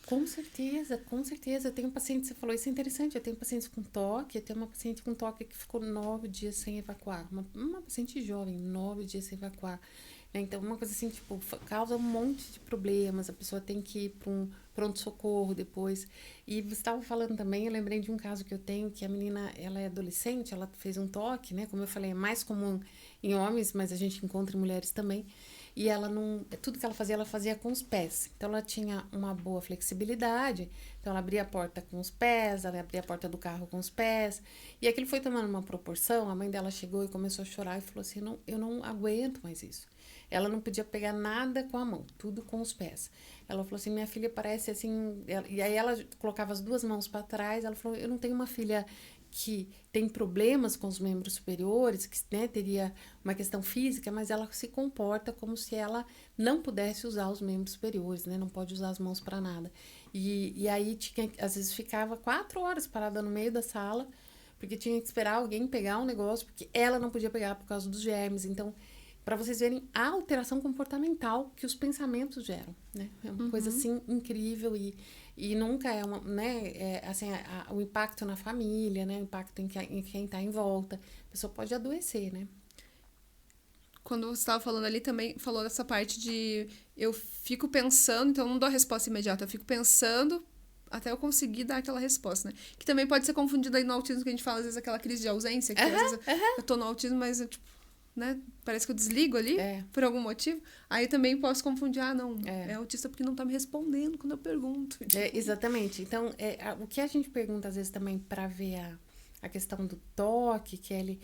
Com certeza, com certeza. Eu tenho paciente, você falou, isso é interessante, eu tenho pacientes com toque, eu tenho uma paciente com toque que ficou 9 dias sem evacuar. Uma paciente jovem, 9 dias sem evacuar. Então, uma coisa assim, tipo, causa um monte de problemas, a pessoa tem que ir para um pronto-socorro depois. E você estava falando também, eu lembrei de um caso que eu tenho, que a menina, ela é adolescente, ela fez um toque, né? Como eu falei, é mais comum em homens, mas a gente encontra em mulheres também. E ela não... Tudo que ela fazia com os pés. Então, ela tinha uma boa flexibilidade. Então, ela abria a porta com os pés, ela abria a porta do carro com os pés. E aquilo foi tomando uma proporção. A mãe dela chegou e começou a chorar e falou assim, eu não aguento mais isso. Ela não podia pegar nada com a mão, tudo com os pés. Ela falou assim, minha filha parece assim... E aí ela colocava as duas mãos para trás. Ela falou, eu não tenho uma filha que tem problemas com os membros superiores, que, né, teria uma questão física, mas ela se comporta como se ela não pudesse usar os membros superiores, né? Não pode usar as mãos para nada. E aí, às vezes, ficava 4 horas parada no meio da sala, porque tinha que esperar alguém pegar um negócio, porque ela não podia pegar por causa dos germes. Então... para vocês verem a alteração comportamental que os pensamentos geram, né? É uma coisa, assim, incrível e nunca é uma, né? Assim, o impacto na família, né? O impacto em quem está em volta. A pessoa pode adoecer, né? Quando você estava falando ali, também falou dessa parte de... Eu fico pensando, então eu não dou a resposta imediata. Eu fico pensando até eu conseguir dar aquela resposta, né? Que também pode ser confundida aí no autismo, que a gente fala, às vezes, aquela crise de ausência, que às vezes eu tô no autismo, mas eu, tipo... né? Parece que eu desligo ali, por algum motivo. Aí também posso confundir, não, é autista porque não tá me respondendo quando eu pergunto. Exatamente. Então, o que a gente pergunta, às vezes, também para ver a questão do toque, que ele,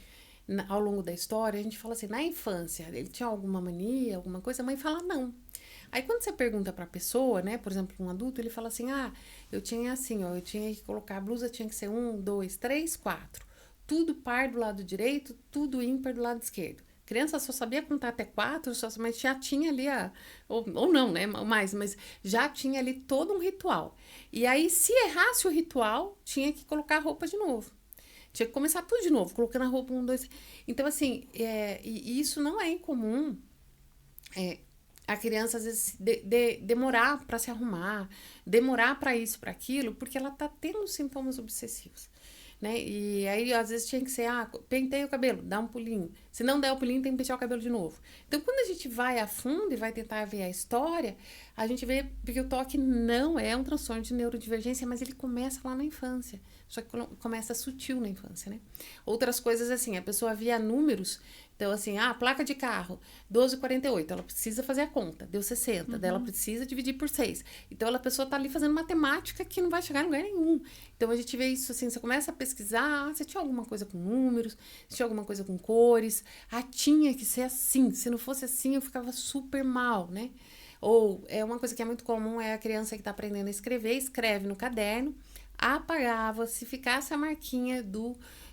ao longo da história, a gente fala assim, na infância, ele tinha alguma mania, alguma coisa? A mãe fala, não. Aí, quando você pergunta pra pessoa, né, por exemplo, um adulto, ele fala assim, eu tinha assim, eu tinha que colocar a blusa, tinha que ser 1, 2, 3, 4. Tudo par do lado direito, tudo ímpar do lado esquerdo. Criança só sabia contar até 4, mas já tinha ali ou não, né? Mas já tinha ali todo um ritual. E aí, se errasse o ritual, tinha que colocar a roupa de novo. Tinha que começar tudo de novo, colocando a roupa 1, 2... Então, assim, e isso não é incomum. A criança, às vezes, demorar para se arrumar, demorar para isso, para aquilo, porque ela tá tendo sintomas obsessivos. Né? E aí, às vezes, tinha que ser, pentei o cabelo, dá um pulinho. Se não der o pulinho, tem que pentear o cabelo de novo. Então, quando a gente vai a fundo e vai tentar ver a história, a gente vê, porque o toque não é um transtorno de neurodivergência, mas ele começa lá na infância. Só que começa sutil na infância, né? Outras coisas, assim, a pessoa via números. Então, assim, placa de carro, 12,48, ela precisa fazer a conta, deu 60, daí ela precisa dividir por 6. Então, a pessoa tá ali fazendo matemática que não vai chegar em lugar nenhum. Então, a gente vê isso assim, você começa a pesquisar, você tinha alguma coisa com números, você tinha alguma coisa com cores, tinha que ser assim, se não fosse assim eu ficava super mal, né? Ou é uma coisa que é muito comum, é a criança que está aprendendo a escrever, escreve no caderno, apagava, se ficasse a marquinha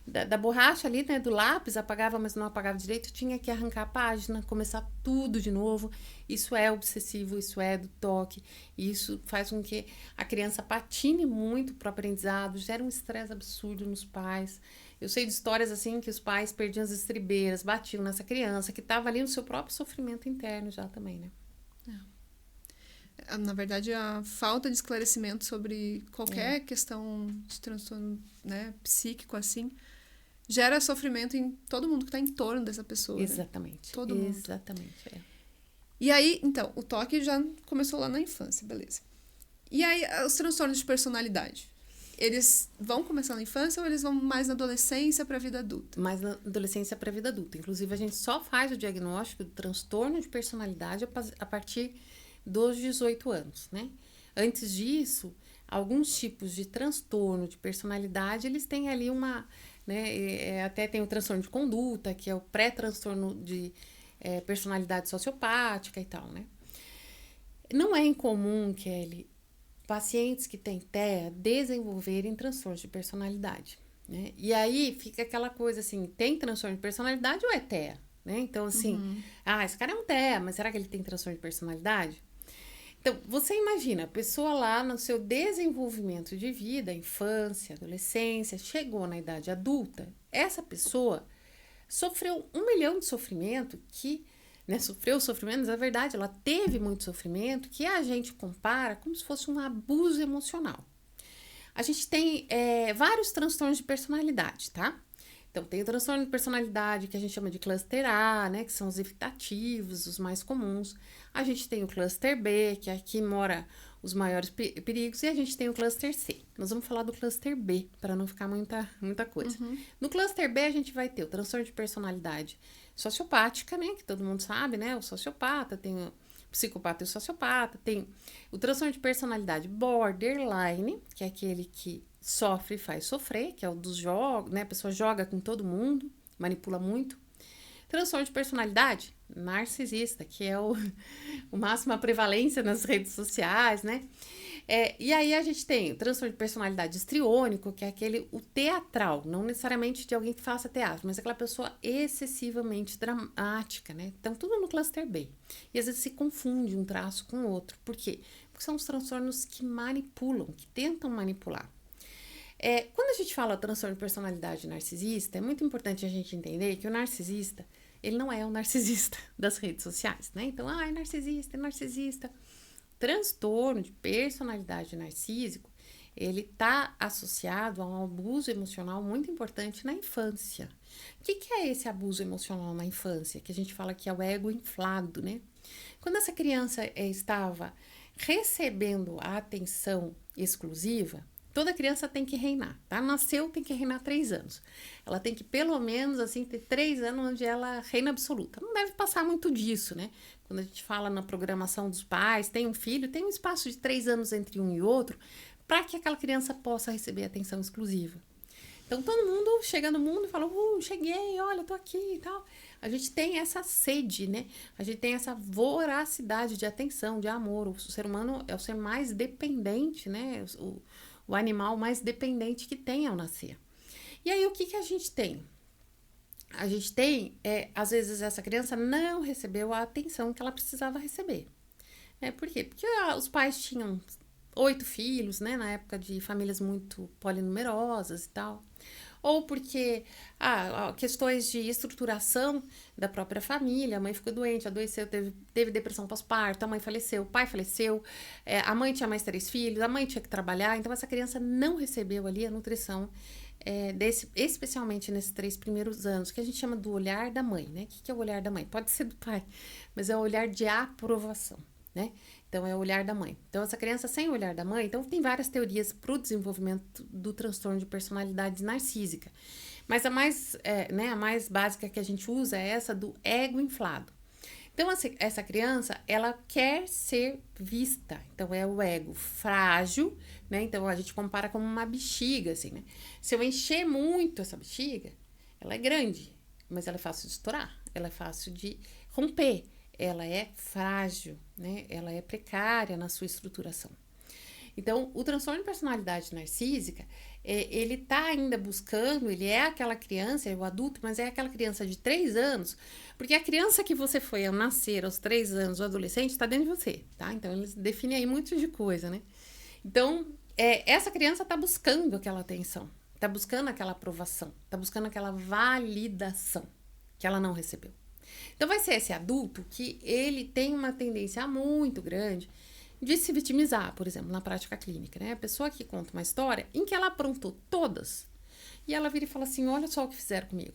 da borracha ali, né, do lápis, apagava, mas não apagava direito, tinha que arrancar a página, começar tudo de novo. Isso é obsessivo, isso é do toque, isso faz com que a criança patine muito pro aprendizado, gera um estresse absurdo nos pais. Eu sei de histórias assim que os pais perdiam as estribeiras, batiam nessa criança que estava ali no seu próprio sofrimento interno já também, né? Na verdade, a falta de esclarecimento sobre qualquer questão de transtorno, né, psíquico, assim, gera sofrimento em todo mundo que está em torno dessa pessoa. Exatamente. Né? Todo mundo. Exatamente. E aí, então, o toque já começou lá na infância, beleza. E aí, os transtornos de personalidade? Eles vão começar na infância ou eles vão mais na adolescência para a vida adulta? Mais na adolescência para a vida adulta. Inclusive, a gente só faz o diagnóstico do transtorno de personalidade a partir dos 18 anos, né? Antes disso, alguns tipos de transtorno de personalidade, eles têm ali uma, né? Até tem o transtorno de conduta, que é o pré-transtorno de personalidade sociopática e tal, né? Não é incomum, Kelly, pacientes que têm TEA desenvolverem transtornos de personalidade, né? E aí fica aquela coisa assim, tem transtorno de personalidade ou é TEA? Né? Então, assim, esse cara é um TEA, mas será que ele tem transtorno de personalidade? Então, você imagina, a pessoa lá no seu desenvolvimento de vida, infância, adolescência, chegou na idade adulta, essa pessoa sofreu 1 milhão de sofrimento que, né, sofreu sofrimento, mas é verdade, ela teve muito sofrimento que a gente compara como se fosse um abuso emocional. A gente tem vários transtornos de personalidade, tá? Então, tem o transtorno de personalidade que a gente chama de cluster A, né? Que são os evitativos, os mais comuns. A gente tem o cluster B, que aqui mora os maiores perigos. E a gente tem o cluster C. Nós vamos falar do cluster B, para não ficar muita coisa. No cluster B, a gente vai ter o transtorno de personalidade sociopática, né? Que todo mundo sabe, né? O sociopata, tem o psicopata e o sociopata. Tem o transtorno de personalidade borderline, que é aquele que sofre e faz sofrer, que é o dos jogos, né? A pessoa joga com todo mundo, manipula muito. Transtorno de personalidade narcisista, que é o máxima prevalência nas redes sociais, né? E aí a gente tem o transtorno de personalidade histriônico, que é o teatral, não necessariamente de alguém que faça teatro, mas aquela pessoa excessivamente dramática, né? Então, tudo no cluster B. E às vezes se confunde um traço com o outro. Por quê? Porque são os transtornos que manipulam, que tentam manipular. Quando a gente fala transtorno de personalidade narcisista, é muito importante a gente entender que o narcisista, ele não é o narcisista das redes sociais, né? Então, é narcisista. Transtorno de personalidade narcísico, ele está associado a um abuso emocional muito importante na infância. O que é esse abuso emocional na infância? Que a gente fala que é o ego inflado, né? Quando essa criança estava recebendo a atenção exclusiva, toda criança tem que reinar, tá? Nasceu, tem que reinar 3 anos. Ela tem que, pelo menos, assim, ter 3 anos onde ela reina absoluta. Não deve passar muito disso, né? Quando a gente fala na programação dos pais, tem um filho, tem um espaço de 3 anos entre um e outro para que aquela criança possa receber atenção exclusiva. Então, todo mundo chega no mundo e fala, cheguei, olha, tô aqui e tal. A gente tem essa sede, né? A gente tem essa voracidade de atenção, de amor. O ser humano é o ser mais dependente, né? O animal mais dependente que tem ao nascer. E aí, o que a gente tem? A gente tem, às vezes, essa criança não recebeu a atenção que ela precisava receber. Por quê? Porque os pais tinham 8 filhos, né? Na época de famílias muito polinumerosas e tal. Ou porque questões de estruturação da própria família, a mãe ficou doente, adoeceu, teve depressão pós-parto, a mãe faleceu, o pai faleceu, a mãe tinha mais 3 filhos, a mãe tinha que trabalhar, então essa criança não recebeu ali a nutrição, especialmente nesses 3 primeiros anos, que a gente chama do olhar da mãe, né? O que é o olhar da mãe? Pode ser do pai, mas é o olhar de aprovação, né? Então, é o olhar da mãe. Então, essa criança sem o olhar da mãe... Então, tem várias teorias para o desenvolvimento do transtorno de personalidade narcísica. Mas a mais básica que a gente usa é essa do ego inflado. Então, essa criança, ela quer ser vista. Então, é o ego frágil, né? Então, a gente compara como uma bexiga, assim, né? Se eu encher muito essa bexiga, ela é grande, mas ela é fácil de estourar. Ela é fácil de romper. ela é frágil, né? Ela é precária na sua estruturação. Então, o transtorno de personalidade narcísica, ele tá ainda buscando, ele é aquela criança, é o adulto, mas é aquela criança de 3 anos, porque a criança que você foi ao nascer aos 3 anos, o adolescente, está dentro de você, tá? Então, eles definem aí muito de coisa, né? Então, essa criança tá buscando aquela atenção, tá buscando aquela aprovação, tá buscando aquela validação que ela não recebeu. Então, vai ser esse adulto que ele tem uma tendência muito grande de se vitimizar, por exemplo, na prática clínica, né? A pessoa que conta uma história em que ela aprontou todas e ela vira e fala assim, olha só o que fizeram comigo.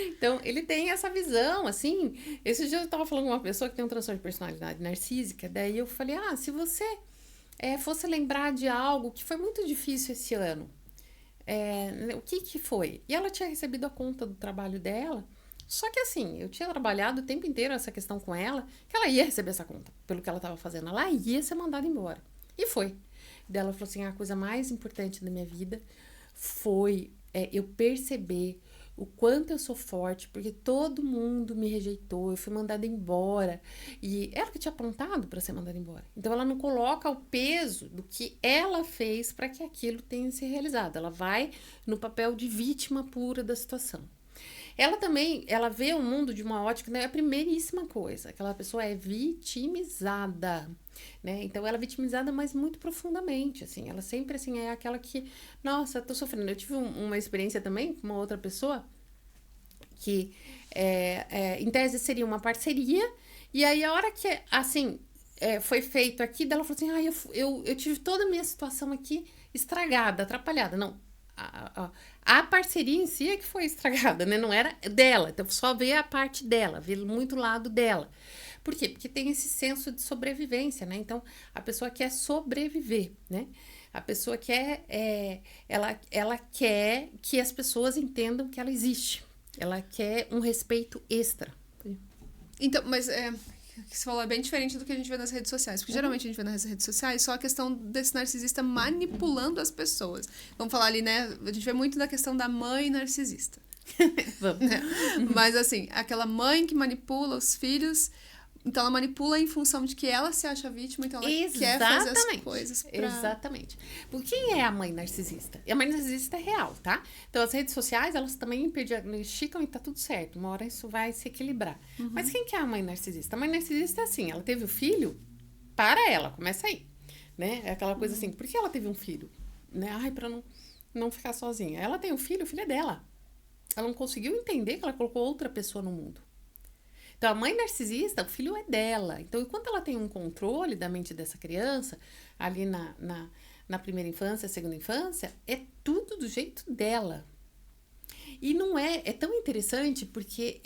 Então, ele tem essa visão, assim. Esse dia eu estava falando com uma pessoa que tem um transtorno de personalidade narcísica, daí eu falei, se você fosse lembrar de algo que foi muito difícil esse ano, o que foi? E ela tinha recebido a conta do trabalho dela. Só que assim, eu tinha trabalhado o tempo inteiro essa questão com ela, que ela ia receber essa conta, pelo que ela estava fazendo. Ela ia ser mandada embora. E foi. Daí ela falou assim, a coisa mais importante da minha vida foi eu perceber o quanto eu sou forte, porque todo mundo me rejeitou, eu fui mandada embora. E ela que tinha apontado para ser mandada embora. Então ela não coloca o peso do que ela fez para que aquilo tenha se realizado. Ela vai no papel de vítima pura da situação. Ela também, ela vê o mundo de uma ótica, né? É a primeiríssima coisa. Aquela pessoa é vitimizada, né? Então, ela é vitimizada, mas muito profundamente, assim. Ela sempre, assim, é aquela que, nossa, tô sofrendo. Eu tive uma experiência também com uma outra pessoa que, em tese, seria uma parceria. E aí, a hora que, assim, foi feito aqui, ela falou assim, eu tive toda a minha situação aqui estragada, atrapalhada. Não, a parceria em si é que foi estragada, né? Não era dela, então só veio a parte dela, veio muito lado dela. Por quê? Porque tem esse senso de sobrevivência, né? Então, a pessoa quer sobreviver, né? A pessoa quer, ela quer que as pessoas entendam que ela existe. Ela quer um respeito extra. Então, mas o que você falou é bem diferente do que a gente vê nas redes sociais. Porque geralmente a gente vê nas redes sociais só a questão desse narcisista manipulando as pessoas. Vamos falar ali, né? A gente vê muito da questão da mãe narcisista. Vamos. Né? Mas assim, aquela mãe que manipula os filhos. Então ela manipula em função de que ela se acha vítima, então ela quer fazer as coisas pra... Exatamente. Por quem é a mãe narcisista? E a mãe narcisista é real, tá? Então as redes sociais, elas também diagnosticam e tá tudo certo. Uma hora isso vai se equilibrar. Uhum. Mas quem que é a mãe narcisista? A mãe narcisista é assim, ela teve o filho, para ela, começa aí. Né? É aquela coisa assim, por que ela teve um filho? Né? Pra não ficar sozinha. Ela tem um filho, o filho é dela. Ela não conseguiu entender que ela colocou outra pessoa no mundo. Então, a mãe narcisista, o filho é dela. Então, enquanto ela tem um controle da mente dessa criança, ali na primeira infância, segunda infância, é tudo do jeito dela. E não é tão interessante porque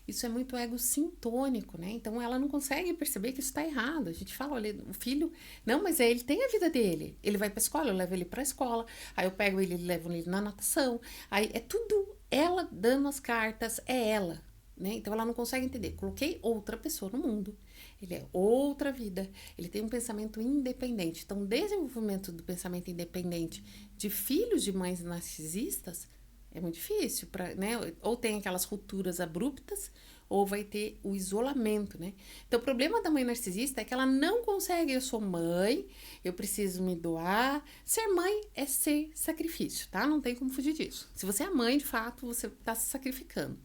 isso é muito egocintônico, né? Então, ela não consegue perceber que isso está errado. A gente fala, olha, o filho, não, mas ele tem a vida dele. Ele vai para a escola, eu levo ele para a escola, aí eu pego ele e levo ele na natação. Aí é tudo ela dando as cartas, é ela. Né? Então ela não consegue entender. Coloquei outra pessoa no mundo. Ele é outra vida. Ele tem um pensamento independente. Então, o desenvolvimento do pensamento independente de filhos de mães narcisistas é muito difícil. Né? Ou tem aquelas rupturas abruptas, ou vai ter o isolamento. Né? Então, o problema da mãe narcisista é que ela não consegue. Eu sou mãe, eu preciso me doar. Ser mãe é ser sacrifício, tá? Não tem como fugir disso. Se você é mãe, de fato, você está se sacrificando.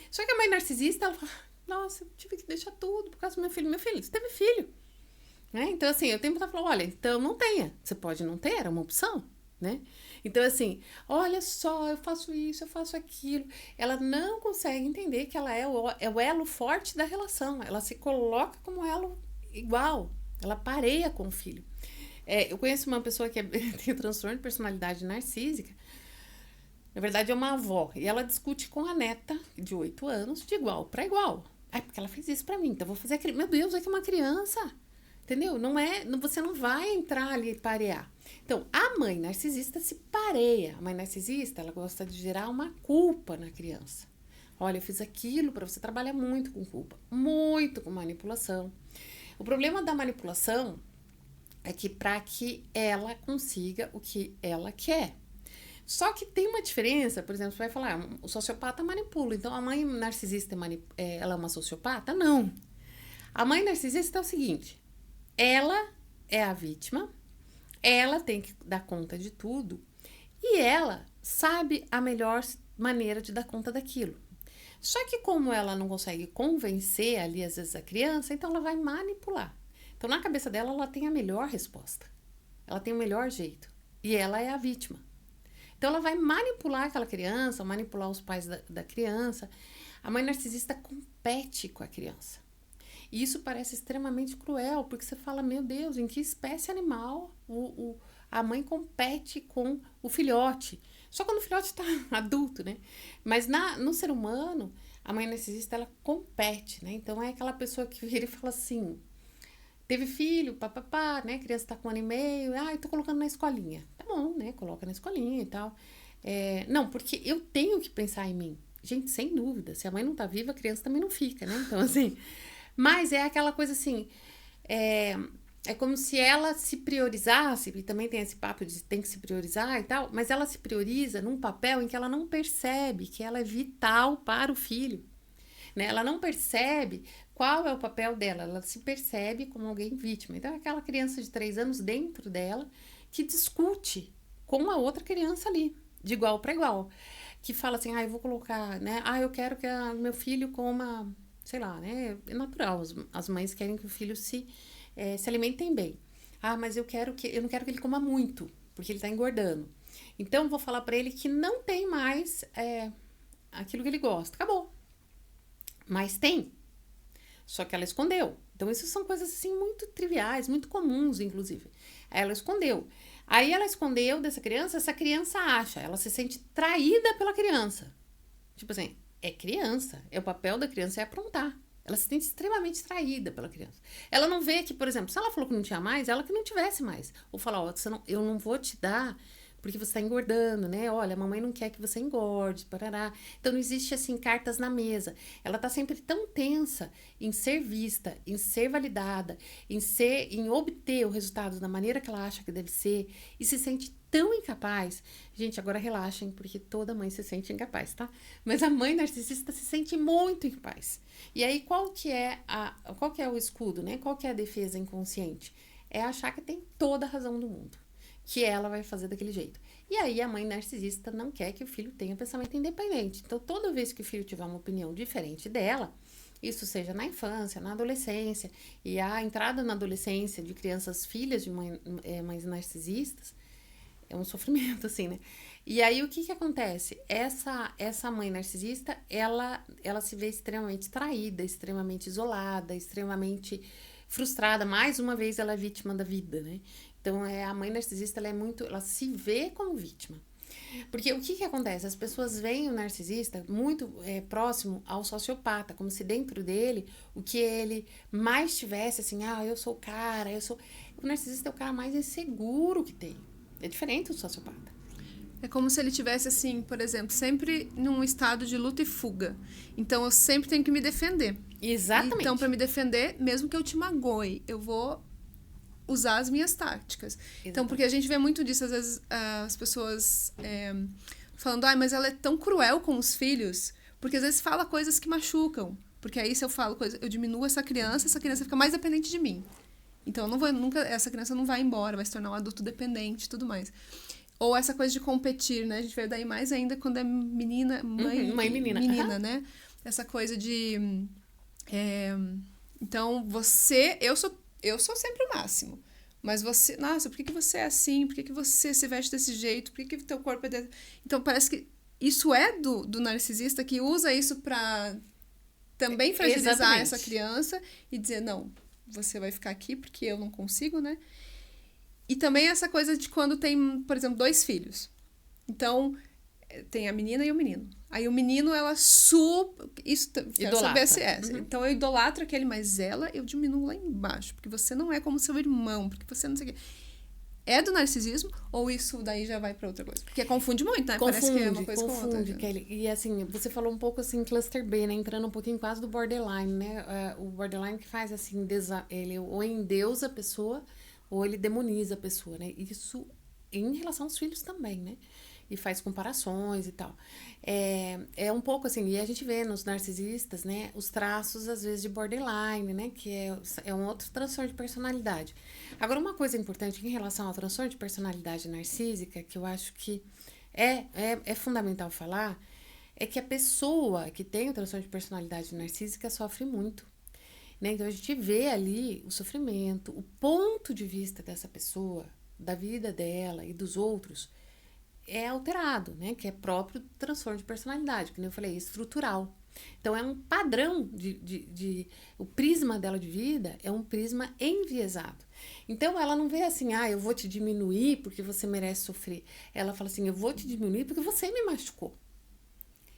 Só que a mãe narcisista, ela fala, nossa, eu tive que deixar tudo por causa do meu filho. Meu filho, você teve filho. Né? Então, assim, eu tenho que falar, olha, então não tenha. Você pode não ter, é uma opção. Né? Então, assim, olha só, eu faço isso, eu faço aquilo. Ela não consegue entender que ela é o elo forte da relação. Ela se coloca como elo igual. Ela pareia com o filho. Eu conheço uma pessoa que tem transtorno de personalidade narcísica. Na verdade, é uma avó. E ela discute com a neta de 8 anos de igual para igual. Porque ela fez isso para mim. Então, eu vou fazer aquilo. Meu Deus, é que é uma criança. Entendeu? Você não vai entrar ali e parear. Então, a mãe narcisista se pareia. A mãe narcisista, ela gosta de gerar uma culpa na criança. Olha, eu fiz aquilo para você. Trabalha muito com culpa. Muito com manipulação. O problema da manipulação é que para que ela consiga o que ela quer. Só que tem uma diferença, por exemplo, você vai falar, o sociopata manipula, então a mãe narcisista ela é uma sociopata? Não. A mãe narcisista é o seguinte, ela é a vítima, ela tem que dar conta de tudo e ela sabe a melhor maneira de dar conta daquilo. Só que como ela não consegue convencer ali, às vezes, a criança, então ela vai manipular. Então, na cabeça dela, ela tem a melhor resposta. Ela tem o melhor jeito. E ela é a vítima. Então, ela vai manipular aquela criança, manipular os pais da criança. A mãe narcisista compete com a criança. E isso parece extremamente cruel, porque você fala, meu Deus, em que espécie animal a mãe compete com o filhote? Só quando o filhote está adulto, né? Mas no ser humano, a mãe narcisista, ela compete, né? Então, é aquela pessoa que vira e fala assim, teve filho, papapá, né? A criança tá com 1 ano e meio, eu tô colocando na escolinha. Tá bom, né? Coloca na escolinha e tal. Não, porque eu tenho que pensar em mim. Gente, sem dúvida, se a mãe não tá viva, a criança também não fica, né? Então, assim... Mas é aquela coisa assim, é como se ela se priorizasse, e também tem esse papo de tem que se priorizar e tal, mas ela se prioriza num papel em que ela não percebe que ela é vital para o filho, né? Ela não percebe qual é o papel dela, ela se percebe como alguém vítima. Então é aquela criança de 3 anos dentro dela que discute com a outra criança ali, de igual para igual, que fala assim, eu vou colocar, né? Eu quero que meu filho coma... Sei lá, né? É natural. As mães querem que o filho se alimentem bem. Mas eu não quero que ele coma muito, porque ele tá engordando. Então, vou falar pra ele que não tem mais aquilo que ele gosta. Acabou. Mas tem. Só que ela escondeu. Então, isso são coisas, assim, muito triviais, muito comuns, inclusive. Ela escondeu. Aí, ela escondeu dessa criança, essa criança acha, ela se sente traída pela criança. Tipo assim... É criança, o papel da criança é aprontar. Ela se sente extremamente traída pela criança. Ela não vê que, por exemplo, se ela falou que não tinha mais, ela que não tivesse mais. Ou falar, eu não vou te dar porque você está engordando, né? Olha, a mamãe não quer que você engorde, parará. Então, não existe, assim, cartas na mesa. Ela tá sempre tão tensa em ser vista, em ser validada, em obter o resultado da maneira que ela acha que deve ser, e se sente tão incapaz. Gente, agora relaxem, porque toda mãe se sente incapaz, tá? Mas a mãe narcisista se sente muito incapaz. E aí, qual que é o escudo, né? Qual que é a defesa inconsciente? É achar que tem toda a razão do mundo, que ela vai fazer daquele jeito. E aí, a mãe narcisista não quer que o filho tenha pensamento independente. Então, toda vez que o filho tiver uma opinião diferente dela, isso seja na infância, na adolescência, e a entrada na adolescência de crianças filhas de mães narcisistas, é um sofrimento, assim, né? E aí, o que acontece? Essa mãe narcisista, ela se vê extremamente traída, extremamente isolada, extremamente frustrada. Mais uma vez, ela é vítima da vida, né? Então, a mãe narcisista, ela se vê como vítima. Porque o que acontece? As pessoas veem o narcisista muito próximo ao sociopata, como se dentro dele, o que ele mais tivesse, assim, eu sou o cara, O narcisista é o cara mais inseguro que tem. É diferente do sociopata. É como se ele tivesse, assim, por exemplo, sempre num estado de luta e fuga. Então, eu sempre tenho que me defender. Exatamente. Então, para me defender, mesmo que eu te magoe, eu vou usar as minhas táticas. Exatamente. Então, porque a gente vê muito disso, às vezes, as pessoas falando, mas ela é tão cruel com os filhos, porque às vezes fala coisas que machucam. Porque aí, se eu falo coisas, eu diminuo essa criança fica mais dependente de mim. Então, eu não vou, essa criança não vai embora, vai se tornar um adulto dependente e tudo mais. Ou essa coisa de competir, né? A gente vê daí mais ainda quando é menina, mãe menina, né? Essa coisa de... então, eu sou sempre o máximo. Mas você... Nossa, por que você é assim? Por que você se veste desse jeito? Por que teu corpo é desse... Então, parece que isso é do narcisista que usa isso pra também fragilizar Exatamente. Essa criança e dizer, não, você vai ficar aqui porque eu não consigo, né? E também essa coisa de quando tem, por exemplo, 2 filhos. Então, tem a menina e o menino. Aí o menino, ela isso, quero saber se é. Uhum. Então, eu idolatro aquele, mas eu diminuo lá embaixo. Porque você não é como seu irmão. Porque você não sei o quê. É do narcisismo? Ou isso daí já vai pra outra coisa? Porque confunde muito, né? Parece que é uma coisa com outra. Kelly. E assim, você falou um pouco assim, cluster B, né? Entrando um pouquinho quase do borderline, né? O borderline que faz assim, ele ou endeusa a pessoa, ou ele demoniza a pessoa, né? Isso em relação aos filhos também, né? e faz comparações e tal. É um pouco assim, e a gente vê nos narcisistas, né, os traços, às vezes, de borderline, né, que é um outro transtorno de personalidade. Agora, uma coisa importante em relação ao transtorno de personalidade narcísica, que eu acho que é fundamental falar, é que a pessoa que tem o transtorno de personalidade narcísica sofre muito. Né? Então, a gente vê ali o sofrimento, o ponto de vista dessa pessoa, da vida dela e dos outros, é alterado, né? Que é próprio do transtorno de personalidade, que nem eu falei, é estrutural. Então, é um padrão o prisma dela de vida é um prisma enviesado. Então, ela não vê assim, eu vou te diminuir porque você merece sofrer. Ela fala assim, eu vou te diminuir porque você me machucou.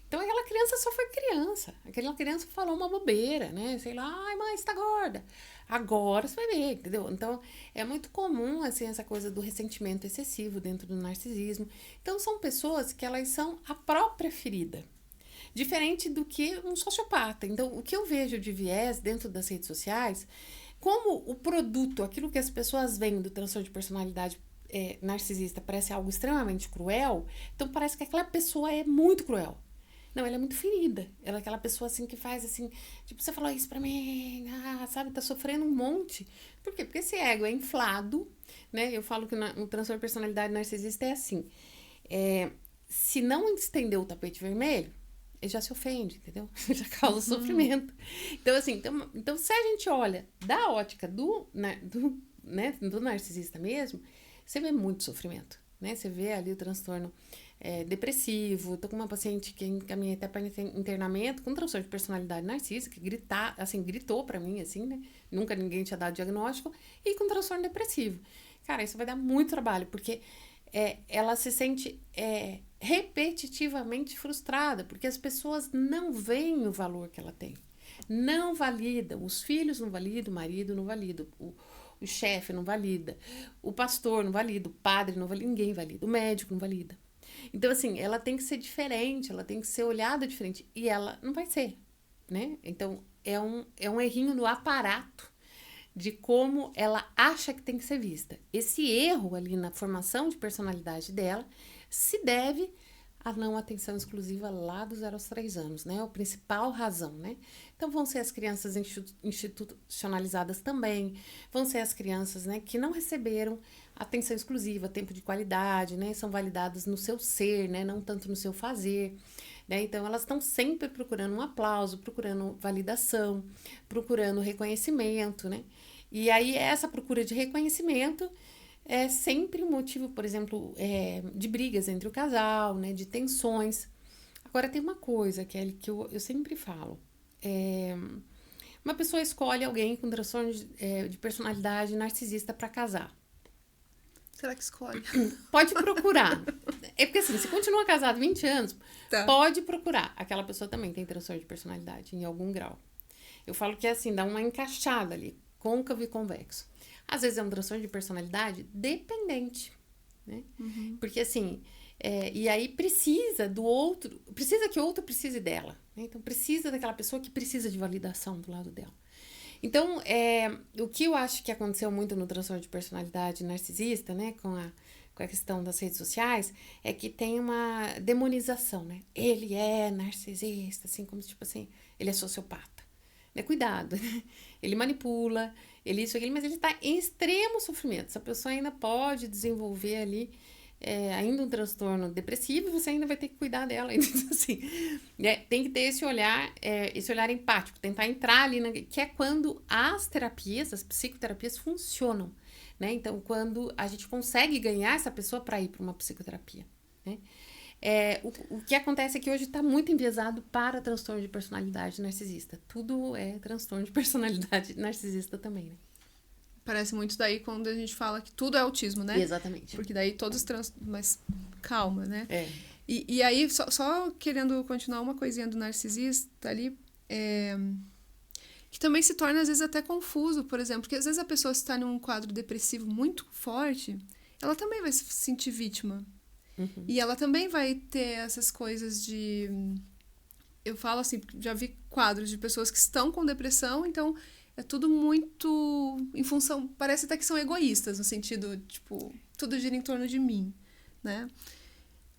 Então, aquela criança só foi criança. Aquela criança falou uma bobeira, né? Sei lá, ai, mãe, você tá gorda. Agora você vai ver, entendeu? Então, é muito comum, assim, essa coisa do ressentimento excessivo dentro do narcisismo. Então, são pessoas que elas são a própria ferida. Diferente do que um sociopata. Então, o que eu vejo de viés dentro das redes sociais, como o produto, aquilo que as pessoas veem do transtorno de personalidade narcisista parece algo extremamente cruel, então parece que aquela pessoa é muito cruel. Não, ela é muito ferida. Ela é aquela pessoa assim que faz assim, tipo, você falou isso pra mim, sabe, tá sofrendo um monte. Por quê? Porque esse ego é inflado, né? Eu falo que o transtorno de personalidade narcisista é assim. Se não estender o tapete vermelho, ele já se ofende, entendeu? Já causa sofrimento. Então, assim, então, se a gente olha da ótica do narcisista mesmo, você vê muito sofrimento, né? Você vê ali o transtorno depressivo. Tô com uma paciente que encaminhei até para internamento com transtorno de personalidade narcísica, que gritou pra mim, assim, né? Nunca ninguém tinha dado diagnóstico, e com transtorno depressivo. Cara, isso vai dar muito trabalho, porque ela se sente repetitivamente frustrada, porque as pessoas não veem o valor que ela tem. Não validam, os filhos não validam, o marido não valida, o chefe não valida, o pastor não valida, o padre não valida, ninguém valida, o médico não valida. Então, assim, ela tem que ser diferente, ela tem que ser olhada diferente, e ela não vai ser, né? Então, é um errinho no aparato de como ela acha que tem que ser vista. Esse erro ali na formação de personalidade dela se deve à não atenção exclusiva lá dos 0 aos 3 anos, né? A principal razão, né? Então, vão ser as crianças institucionalizadas também, vão ser as crianças, né, que não receberam atenção exclusiva, tempo de qualidade, né? São validadas no seu ser, né? Não tanto no seu fazer, né? Então, elas estão sempre procurando um aplauso, procurando validação, procurando reconhecimento, né? E aí, essa procura de reconhecimento é sempre um motivo, por exemplo, de brigas entre o casal, né? De tensões. Agora, tem uma coisa, Kelly, que eu sempre falo. Uma pessoa escolhe alguém com transtorno de personalidade narcisista para casar. Será que escolhe? Pode procurar. É porque assim, se continua casado 20 anos, Tá. pode procurar. Aquela pessoa também tem transtorno de personalidade, em algum grau. Eu falo que é assim, dá uma encaixada ali, côncavo e convexo. Às vezes é um transtorno de personalidade dependente, né? Porque assim, e aí precisa do outro, precisa que o outro precise dela, né? Então precisa daquela pessoa que precisa de validação do lado dela. Então, o que eu acho que aconteceu muito no transtorno de personalidade narcisista, né, com a questão das redes sociais, é que tem uma demonização, né? Ele é narcisista, assim, como tipo assim, ele é sociopata. Né? Cuidado, né? Ele manipula, ele isso, aquilo, mas ele está em extremo sofrimento. Essa pessoa ainda pode desenvolver ali ainda um transtorno depressivo, você ainda vai ter que cuidar dela. Então, assim, tem que ter esse olhar empático, tentar entrar ali, que é quando as terapias, as psicoterapias funcionam, né? Então, quando a gente consegue ganhar essa pessoa para ir para uma psicoterapia, né? O que acontece é que hoje está muito enviesado para transtorno de personalidade narcisista. Tudo é transtorno de personalidade narcisista também, né? Parece muito daí quando a gente fala que tudo é autismo, né? Exatamente. Porque daí todos mas calma, né? E aí, só querendo continuar uma coisinha do narcisista ali, que também se torna às vezes até confuso, por exemplo, porque às vezes a pessoa está num quadro depressivo muito forte, ela também vai se sentir vítima. E ela também vai ter essas coisas de... Eu falo assim, já vi quadros de pessoas que estão com depressão, então é tudo muito em função... Parece até que são egoístas, no sentido, tipo, tudo gira em torno de mim, né?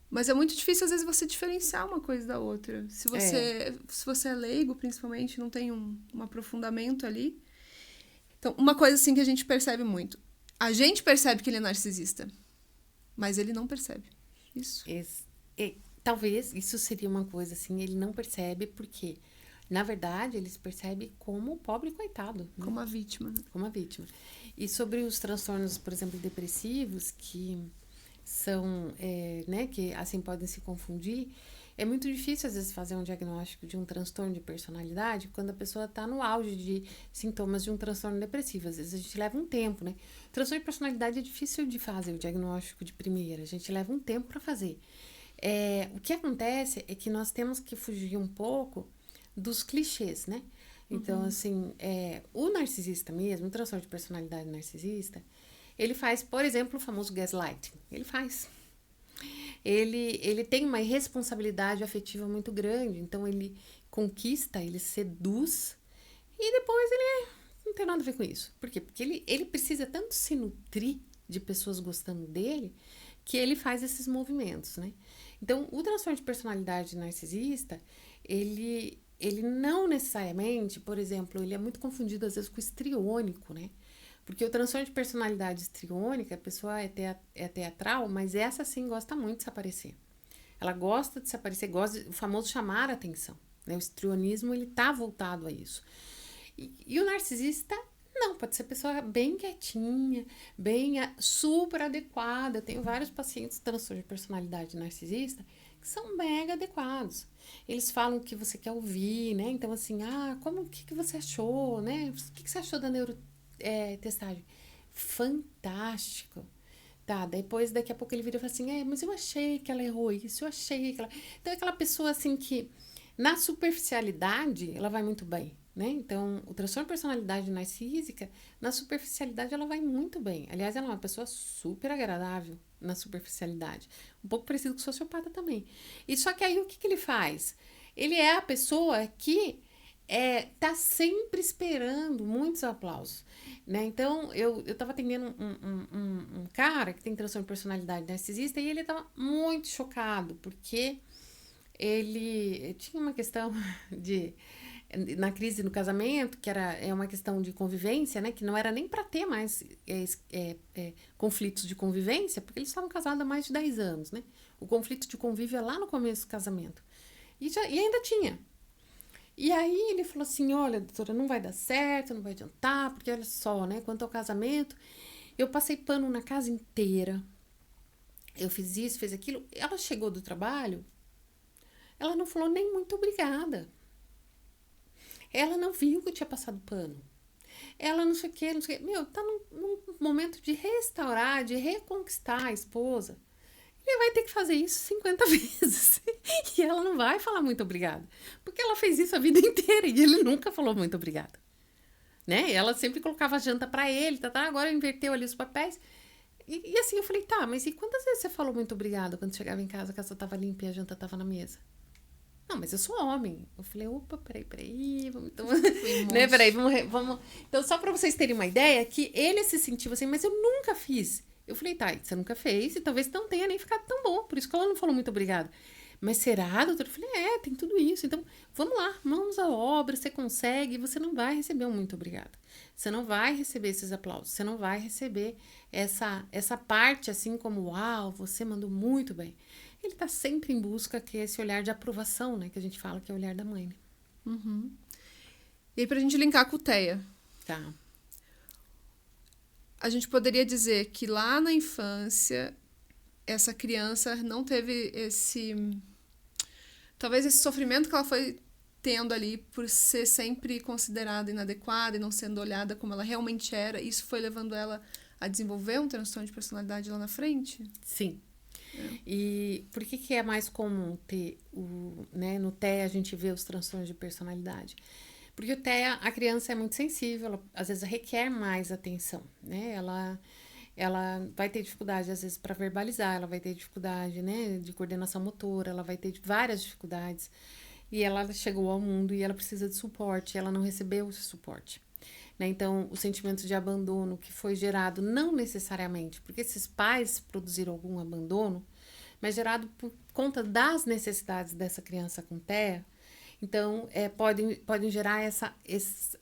Mas é muito difícil, às vezes, você diferenciar uma coisa da outra. Se você é leigo, principalmente, não tem um aprofundamento ali. Então, uma coisa assim que a gente percebe muito. A gente percebe que ele é narcisista, mas ele não percebe. Isso. Talvez isso seria uma coisa assim, ele não percebe porque, na verdade, ele se percebe como o pobre coitado. Né? Como a vítima. Como a vítima. E sobre os transtornos, por exemplo, depressivos, que são, né, que assim podem se confundir, é muito difícil às vezes fazer um diagnóstico de um transtorno de personalidade quando a pessoa está no auge de sintomas de um transtorno depressivo. Às vezes a gente leva um tempo, né? Transtorno de personalidade é difícil de fazer o diagnóstico de primeira, a gente leva um tempo para fazer. O que acontece é que nós temos que fugir um pouco dos clichês, né? Então, assim, o narcisista mesmo, o transtorno de personalidade narcisista, ele faz, por exemplo, o famoso gaslighting. Ele faz. Ele tem uma irresponsabilidade afetiva muito grande, então ele conquista, ele seduz e depois ele não tem nada a ver com isso. Por quê? Porque ele precisa tanto se nutrir de pessoas gostando dele que ele faz esses movimentos, né? Então, o transtorno de personalidade narcisista, ele não necessariamente, por exemplo, ele é muito confundido às vezes com o histriônico, né? Porque o transtorno de personalidade histriônica, a pessoa é teatral, mas essa sim gosta muito de se aparecer. Ela gosta de se aparecer, gosta o famoso chamar a atenção. Né? O histrionismo, ele tá voltado a isso. E o narcisista, não, pode ser pessoa bem quietinha, super adequada. Eu tenho vários pacientes com transtorno de personalidade narcisista que são mega adequados. Eles falam o que você quer ouvir, né? Então, assim, o que você achou, né? O que você achou da neurotestagem? Fantástico. Tá, depois, daqui a pouco ele vira e fala assim, mas eu achei que ela errou isso, eu achei que ela... Então, é aquela pessoa, assim, que na superficialidade, ela vai muito bem. Né? Então, o transtorno de personalidade narcísica, na superficialidade, ela vai muito bem. Aliás, ela é uma pessoa super agradável na superficialidade. Um pouco parecido com o sociopata também. E só que aí, o que ele faz? Ele é a pessoa que tá sempre esperando muitos aplausos. Né? Então, eu tava atendendo um cara que tem transtorno de personalidade narcisista e ele tava muito chocado, porque ele tinha uma questão na crise no casamento, que é uma questão de convivência, né? Que não era nem para ter mais conflitos de convivência, porque eles estavam casados há mais de 10 anos, né? O conflito de convívio é lá no começo do casamento. E ainda tinha. E aí ele falou assim, olha, doutora, não vai dar certo, não vai adiantar, porque olha só, né? Quanto ao casamento, eu passei pano na casa inteira. Eu fiz isso, fiz aquilo. Ela chegou do trabalho, ela não falou nem muito obrigada. Ela não viu que eu tinha passado pano. Ela não sei o que, não sei o que. Meu, tá num momento de restaurar, de reconquistar a esposa. Ele vai ter que fazer isso 50 vezes. E ela não vai falar muito obrigada. Porque ela fez isso a vida inteira e ele nunca falou muito obrigada. Né? Ela sempre colocava a janta pra ele, agora inverteu ali os papéis. E assim, eu falei, tá, mas e quantas vezes você falou muito obrigada quando chegava em casa, a casa tava limpa e a janta tava na mesa? Não, mas eu sou homem. Eu falei, opa, peraí, vamos... Então, né, peraí, vamos... Então, só pra vocês terem uma ideia, que ele se sentiu assim, mas eu nunca fiz. Eu falei, tá, você nunca fez e talvez não tenha nem ficado tão bom, por isso que ela não falou muito obrigada. Mas será, doutor? Eu falei, tem tudo isso. Então, vamos lá, mãos à obra, você consegue, você não vai receber um muito obrigada. Você não vai receber esses aplausos, você não vai receber essa parte assim como, uau, você mandou muito bem. Ele tá sempre em busca que é esse olhar de aprovação, né? Que a gente fala que é o olhar da mãe, né? Uhum. E aí, pra gente linkar com o TEA. Tá. A gente poderia dizer que lá na infância, essa criança não teve talvez esse sofrimento que ela foi tendo ali por ser sempre considerada inadequada e não sendo olhada como ela realmente era, isso foi levando ela a desenvolver um transtorno de personalidade lá na frente? Sim. E por que é mais comum ter né, no TEA a gente vê os transtornos de personalidade? Porque o TEA, a criança é muito sensível, ela às vezes requer mais atenção, né? Ela vai ter dificuldade às vezes para verbalizar, ela vai ter dificuldade, né, de coordenação motora, ela vai ter várias dificuldades. E ela chegou ao mundo e ela precisa de suporte, ela não recebeu esse suporte. Né? Então, o sentimento de abandono que foi gerado, não necessariamente, porque esses pais produziram algum abandono, mas gerado por conta das necessidades dessa criança com TEA. Então, podem gerar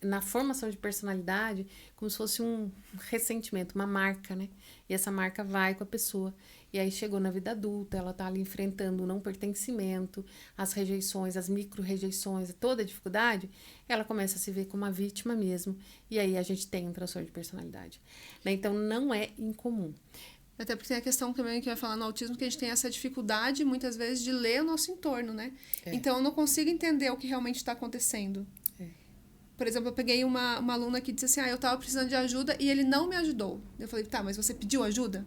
na formação de personalidade como se fosse um ressentimento, uma marca, né? E essa marca vai com a pessoa. E aí chegou na vida adulta, ela tá ali enfrentando o não pertencimento, as rejeições, as micro-rejeições, toda a dificuldade, ela começa a se ver como uma vítima mesmo. E aí a gente tem um transtorno de personalidade, né? Então, não é incomum. Até porque tem a questão também que vai falar no autismo, que a gente tem essa dificuldade, muitas vezes, de ler o nosso entorno, né? Então, eu não consigo entender o que realmente está acontecendo. Por exemplo, eu peguei uma aluna que disse assim, eu estava precisando de ajuda e ele não me ajudou. Eu falei, tá, mas você pediu ajuda?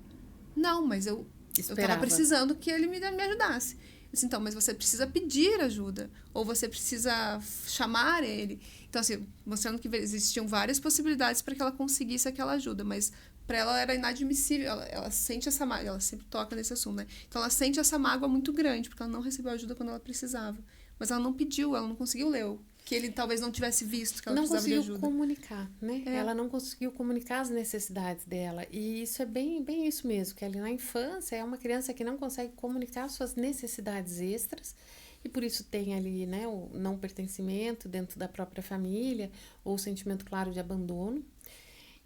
Não, mas eu estava precisando que ele me ajudasse. Eu disse, então, mas você precisa pedir ajuda, ou você precisa chamar ele. Então, assim, mostrando que existiam várias possibilidades para que ela conseguisse aquela ajuda, mas para ela era inadmissível, ela sente essa mágoa, ela sempre toca nesse assunto, né? Então, ela sente essa mágoa muito grande, porque ela não recebeu ajuda quando ela precisava. Mas ela não pediu, ela não conseguiu ler, que ele talvez não tivesse visto que ela precisava de ajuda. Não conseguiu comunicar, né? Ela não conseguiu comunicar as necessidades dela. E isso é bem isso mesmo, que ali na infância é uma criança que não consegue comunicar suas necessidades extras, e por isso tem ali, né, o não pertencimento dentro da própria família, ou o sentimento claro de abandono.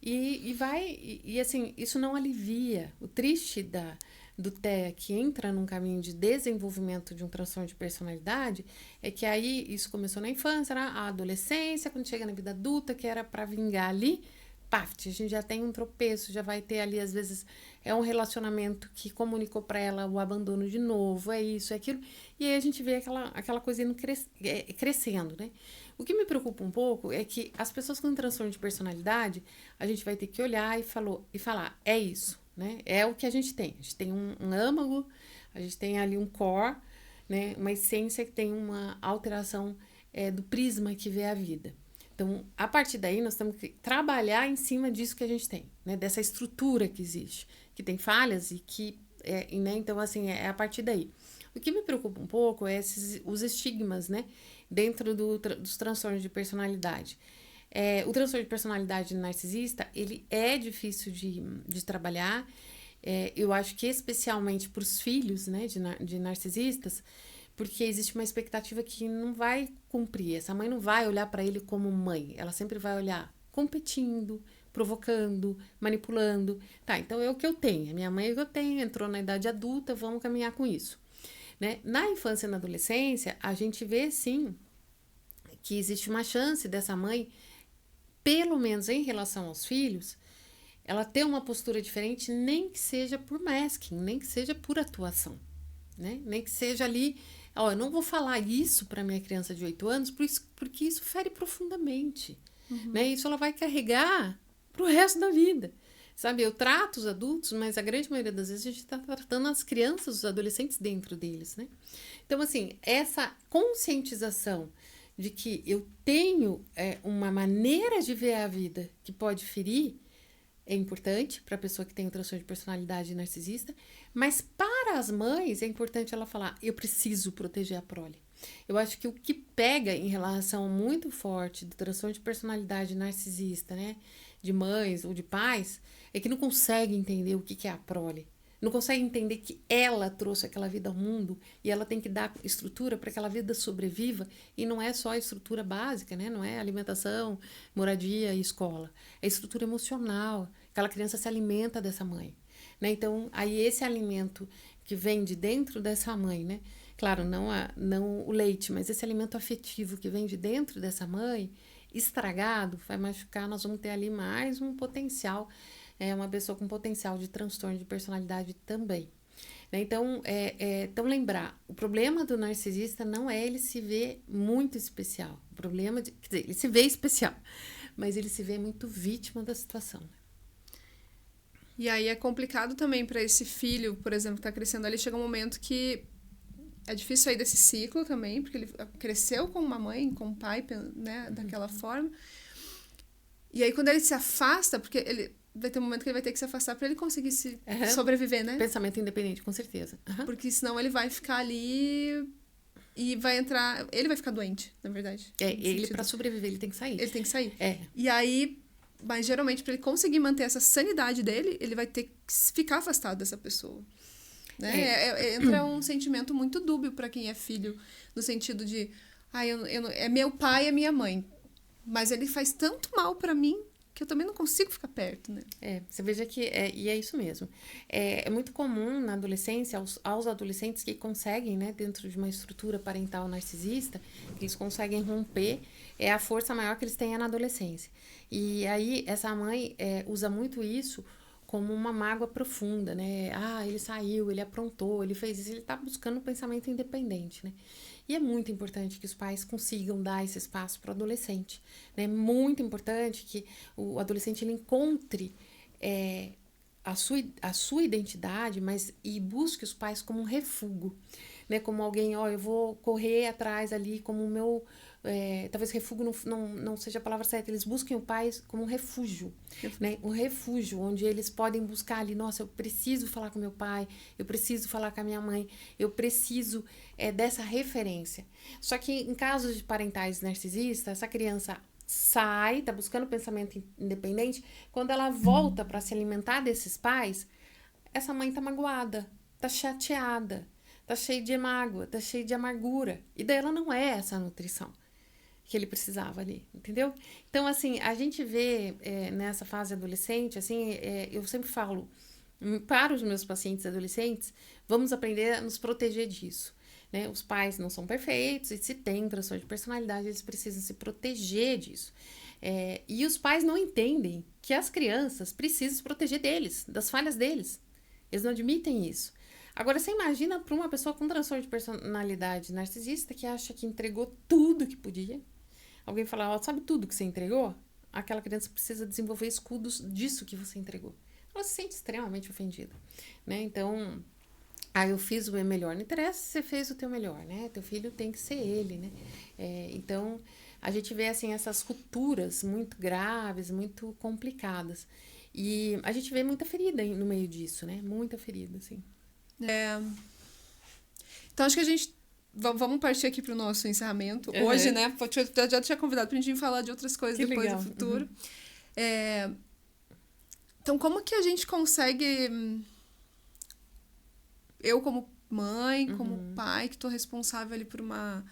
E assim, isso não alivia. O triste do TEA, que entra num caminho de desenvolvimento de um transtorno de personalidade, é que aí isso começou na infância, na adolescência, quando chega na vida adulta, que era para vingar ali, paf, a gente já tem um tropeço, já vai ter ali, às vezes, é um relacionamento que comunicou para ela o abandono de novo, é isso, é aquilo, e aí a gente vê aquela coisa indo crescendo, né? O que me preocupa um pouco é que as pessoas com transtorno de personalidade, a gente vai ter que olhar e falar, é isso, né? É o que a gente tem. A gente tem um âmago, a gente tem ali um core, né? Uma essência que tem uma alteração do prisma que vê a vida. Então, a partir daí, nós temos que trabalhar em cima disso que a gente tem, né? Dessa estrutura que existe, que tem falhas e que, né? Então, assim, é a partir daí. O que me preocupa um pouco é os estigmas, né? Dentro dos transtornos de personalidade. O transtorno de personalidade narcisista, ele é difícil de trabalhar. Eu acho que especialmente para os filhos, né, de narcisistas, porque existe uma expectativa que não vai cumprir. Essa mãe não vai olhar para ele como mãe. Ela sempre vai olhar competindo, provocando, manipulando. Tá, então é o que eu tenho. A minha mãe é o que eu tenho, entrou na idade adulta, vamos caminhar com isso. Né? Na infância e na adolescência, a gente vê, sim, que existe uma chance dessa mãe, pelo menos em relação aos filhos, ela ter uma postura diferente, nem que seja por masking, nem que seja por atuação, né? Nem que seja ali, eu não vou falar isso para minha criança de 8 anos, porque isso fere profundamente, né? Isso ela vai carregar pro resto da vida. Sabe, eu trato os adultos, mas a grande maioria das vezes a gente está tratando as crianças, os adolescentes dentro deles, né? Então, assim, essa conscientização de que eu tenho uma maneira de ver a vida que pode ferir é importante para a pessoa que tem um transtorno de personalidade narcisista, mas para as mães é importante ela falar, eu preciso proteger a prole. Eu acho que o que pega em relação muito forte do transtorno de personalidade narcisista, né, de mães ou de pais, é que não consegue entender o que é a prole. Não consegue entender que ela trouxe aquela vida ao mundo e ela tem que dar estrutura para que aquela vida sobreviva. E não é só a estrutura básica, né? Não é alimentação, moradia e escola. É estrutura emocional. Aquela criança se alimenta dessa mãe, né? Então, aí esse alimento que vem de dentro dessa mãe, né? Claro, não o leite, mas esse alimento afetivo que vem de dentro dessa mãe, estragado, vai machucar, nós vamos ter ali mais um potencial, uma pessoa com potencial de transtorno de personalidade também. Né? Então, então, lembrar, o problema do narcisista não é ele se ver muito especial. O problema, quer dizer, ele se vê especial, mas ele se vê muito vítima da situação. E aí é complicado também para esse filho, por exemplo, que está crescendo ali, chega um momento que é difícil sair desse ciclo também, porque ele cresceu com uma mãe, com um pai, né, daquela forma. E aí quando ele se afasta, porque ele vai ter um momento que ele vai ter que se afastar para ele conseguir sobreviver, né? Pensamento independente, com certeza. Porque senão ele vai ficar ali e vai entrar... Ele vai ficar doente, na verdade. Ele para sobreviver, ele tem que sair. Ele tem que sair. E aí, mas geralmente para ele conseguir manter essa sanidade dele, ele vai ter que ficar afastado dessa pessoa. né? Entra um sentimento muito dúbio para quem é filho, no sentido de, é meu pai e minha mãe, mas ele faz tanto mal para mim que eu também não consigo ficar perto, né? Você veja que, e é isso mesmo. É muito comum na adolescência, aos adolescentes que conseguem, né, dentro de uma estrutura parental narcisista, que eles conseguem romper, a força maior que eles têm na adolescência. E aí, essa mãe usa muito isso como uma mágoa profunda, né? Ele saiu, ele aprontou, ele fez isso, ele tá buscando um pensamento independente, né? E é muito importante que os pais consigam dar esse espaço para o adolescente, né? Muito importante que o adolescente ele encontre a sua identidade, e busque os pais como um refúgio, né? Como alguém, eu vou correr atrás ali como o meu... talvez refúgio não seja a palavra certa, eles busquem o pai como um refúgio, né? Um refúgio onde eles podem buscar ali, nossa, eu preciso falar com meu pai, eu preciso falar com a minha mãe, eu preciso dessa referência. Só que em casos de parentais narcisistas, essa criança sai, tá buscando pensamento independente, quando ela volta para se alimentar desses pais, essa mãe tá magoada, tá chateada, tá cheia de mágoa, tá cheia de amargura, e daí ela não é essa nutrição que ele precisava ali, entendeu? Então, assim, a gente vê nessa fase adolescente, assim, eu sempre falo para os meus pacientes adolescentes, vamos aprender a nos proteger disso, né? Os pais não são perfeitos e se tem transtorno de personalidade, eles precisam se proteger disso. E os pais não entendem que as crianças precisam se proteger deles, das falhas deles. Eles não admitem isso. Agora, você imagina para uma pessoa com transtorno de personalidade narcisista que acha que entregou tudo que podia. Alguém fala, sabe tudo que você entregou? Aquela criança precisa desenvolver escudos disso que você entregou. Ela se sente extremamente ofendida, né? Então, eu fiz o meu melhor. Não interessa se você fez o teu melhor, né? Teu filho tem que ser ele, né? Então, a gente vê, assim, essas rupturas muito graves, muito complicadas. E a gente vê muita ferida no meio disso, né? Muita ferida, assim. Então, acho que a gente... Vamos partir aqui para o nosso encerramento. Uhum. Hoje, né? Já tinha convidado para a gente falar de outras coisas que depois legal. no futuro. Uhum. Então, como que a gente consegue... Eu, como mãe, como pai, que estou responsável ali por uma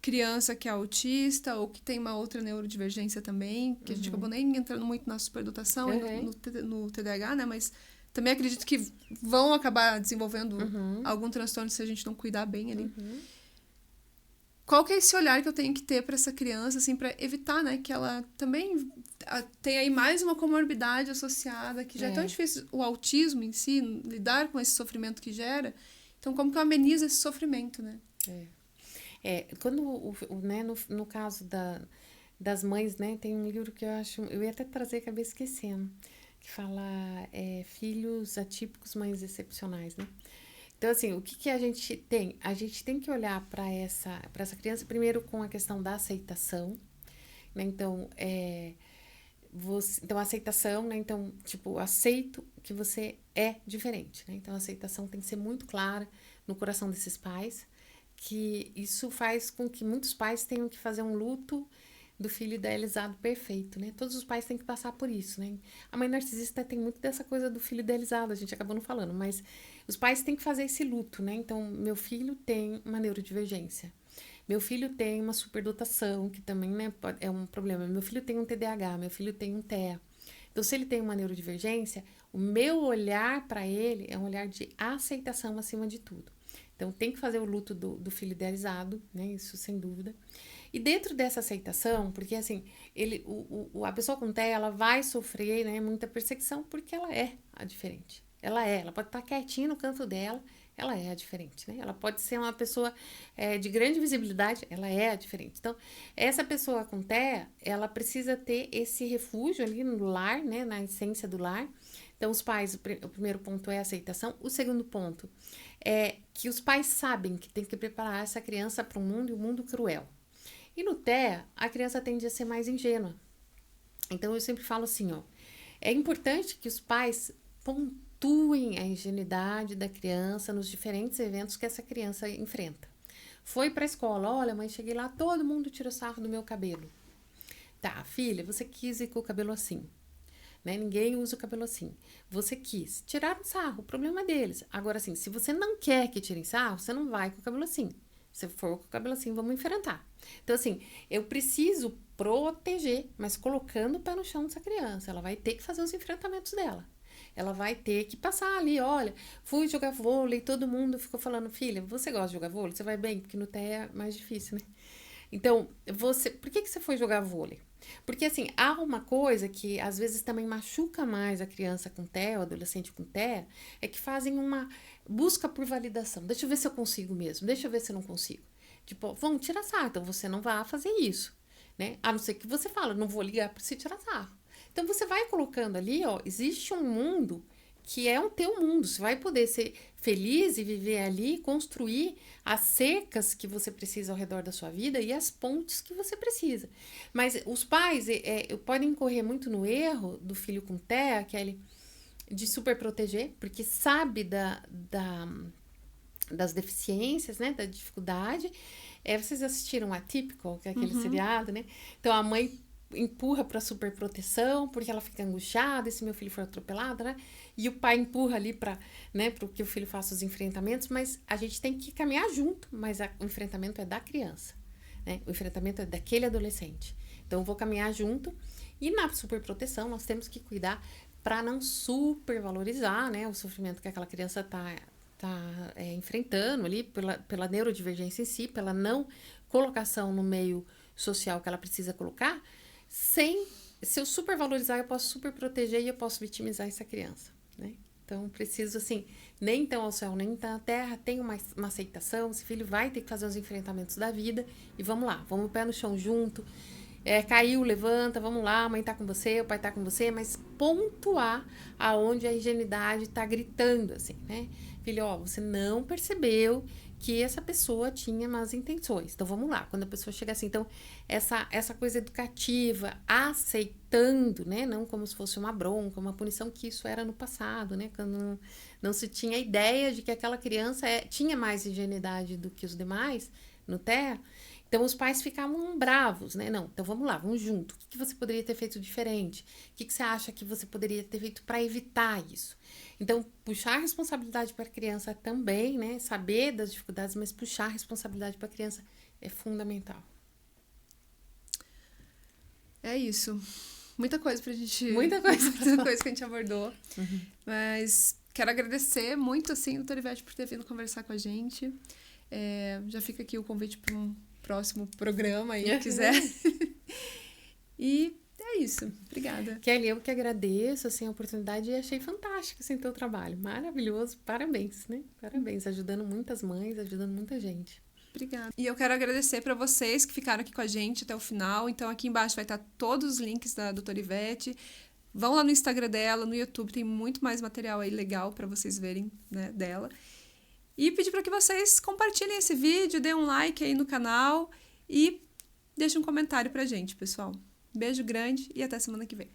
criança que é autista ou que tem uma outra neurodivergência também, que a gente acabou nem entrando muito na superdotação e no TDAH, né? Mas também acredito que vão acabar desenvolvendo algum transtorno se a gente não cuidar bem ali. Qual que é esse olhar que eu tenho que ter para essa criança, assim, para evitar, né, que ela também tenha aí mais uma comorbidade associada, que já é tão difícil o autismo em si, lidar com esse sofrimento que gera. Então, como que eu amenizo esse sofrimento, né? Quando, né, no caso das mães, né, tem um livro que eu ia até trazer, acabei esquecendo, que fala Filhos Atípicos, Mães Excepcionais, né? Então, assim, o que a gente tem? A gente tem que olhar para essa criança primeiro com a questão da aceitação, né? Então, a aceitação, né? Então, tipo, aceito que você é diferente, né? Então, a aceitação tem que ser muito clara no coração desses pais, que isso faz com que muitos pais tenham que fazer um luto do filho idealizado perfeito, né? Todos os pais têm que passar por isso, né? A mãe narcisista tem muito dessa coisa do filho idealizado, a gente acabou não falando, mas os pais têm que fazer esse luto, né? Então, meu filho tem uma neurodivergência. Meu filho tem uma superdotação, que também, né, é um problema. Meu filho tem um TDAH, meu filho tem um TEA. Então, se ele tem uma neurodivergência, o meu olhar para ele é um olhar de aceitação acima de tudo. Então, tem que fazer o luto do filho idealizado, né? Isso sem dúvida. E dentro dessa aceitação, porque assim, a pessoa com TEA, ela vai sofrer, né, muita perseguição porque ela é a diferente. Ela pode estar quietinha no canto dela, ela é a diferente, né? Ela pode ser uma pessoa de grande visibilidade, ela é a diferente. Então, essa pessoa com TEA, ela precisa ter esse refúgio ali no lar, né, na essência do lar. Então, os pais, o primeiro ponto é a aceitação. O segundo ponto é que os pais sabem que tem que preparar essa criança para um mundo e um mundo cruel. E no TEA, a criança tende a ser mais ingênua. Então, eu sempre falo assim, é importante que os pais pontuem a ingenuidade da criança nos diferentes eventos que essa criança enfrenta. Foi para a escola, olha, mãe, cheguei lá, todo mundo tirou sarro do meu cabelo. Tá, filha, você quis ir com o cabelo assim. né? Ninguém usa o cabelo assim. Você quis. Tiraram sarro, o problema é deles. Agora, assim, se você não quer que tirem sarro, você não vai com o cabelo assim. Se for com o cabelo assim, vamos enfrentar. Então, assim, eu preciso proteger, mas colocando o pé no chão dessa criança. Ela vai ter que fazer os enfrentamentos dela. Ela vai ter que passar ali, olha, fui jogar vôlei, todo mundo ficou falando, filha, você gosta de jogar vôlei? Você vai bem? Porque no TEA é mais difícil, né? Então, por que você foi jogar vôlei? Porque, assim, há uma coisa que às vezes também machuca mais a criança com TEA, o adolescente com TEA, é que fazem uma busca por validação. Deixa eu ver se eu consigo mesmo, deixa eu ver se eu não consigo. Tipo, vão tirar sarro, então você não vai fazer isso, né? A não ser que você fala, não vou ligar para você tirar sarro. Então, você vai colocando ali, ó, existe um mundo que é o teu mundo. Você vai poder ser feliz e viver ali, construir as cercas que você precisa ao redor da sua vida e as pontes que você precisa. Mas os pais podem incorrer muito no erro do filho com TEA, Kelly, de super proteger, porque sabe das deficiências, né, da dificuldade. Vocês assistiram Atypical, que é aquele seriado, né? Então, a mãe empurra para super proteção, porque ela fica angustiada, e se meu filho for atropelado, né? E o pai empurra ali para, né, para que o filho faça os enfrentamentos, mas a gente tem que caminhar junto, mas o enfrentamento é da criança, né? O enfrentamento é daquele adolescente. Então, eu vou caminhar junto e na superproteção nós temos que cuidar para não supervalorizar, né, o sofrimento que aquela criança está enfrentando ali pela neurodivergência em si, pela não colocação no meio social que ela precisa colocar. Se eu supervalorizar, eu posso superproteger e eu posso vitimizar essa criança, né? Então, preciso, assim, nem tão ao céu, nem tão à terra, tem uma aceitação, esse filho vai ter que fazer os enfrentamentos da vida e vamos lá, vamos pé no chão junto, caiu, levanta, vamos lá, a mãe tá com você, o pai tá com você, mas pontuar aonde a ingenuidade tá gritando, assim, né? Filho, ó, você não percebeu que essa pessoa tinha más intenções. Então, vamos lá. Quando a pessoa chega assim, então, essa coisa educativa, aceitando, né? Não como se fosse uma bronca, uma punição, que isso era no passado, né? Quando não se tinha ideia de que aquela criança tinha mais ingenuidade do que os demais no TEA. Então, os pais ficavam bravos, né? Não, então vamos lá, vamos junto. O que você poderia ter feito diferente? O que você acha que você poderia ter feito para evitar isso? Então, puxar a responsabilidade para a criança também, né? Saber das dificuldades, mas puxar a responsabilidade para a criança é fundamental. É isso. Muita coisa pra gente... Muita coisa que a gente abordou. Mas quero agradecer muito, assim, doutora Ivete, por ter vindo conversar com a gente. Já fica aqui o convite para um próximo programa aí, quiser. E é isso. Obrigada. Kelly, eu que agradeço, assim, a oportunidade e achei fantástico, assim, teu trabalho. Maravilhoso. Parabéns, né? Parabéns. Ajudando muitas mães, ajudando muita gente. Obrigada. E eu quero agradecer para vocês que ficaram aqui com a gente até o final. Então, aqui embaixo vai estar todos os links da doutora Ivete. Vão lá no Instagram dela, no YouTube, tem muito mais material aí legal para vocês verem, né, dela. E pedir para que vocês compartilhem esse vídeo, dêem um like aí no canal e deixem um comentário pra gente, pessoal. Beijo grande e até semana que vem.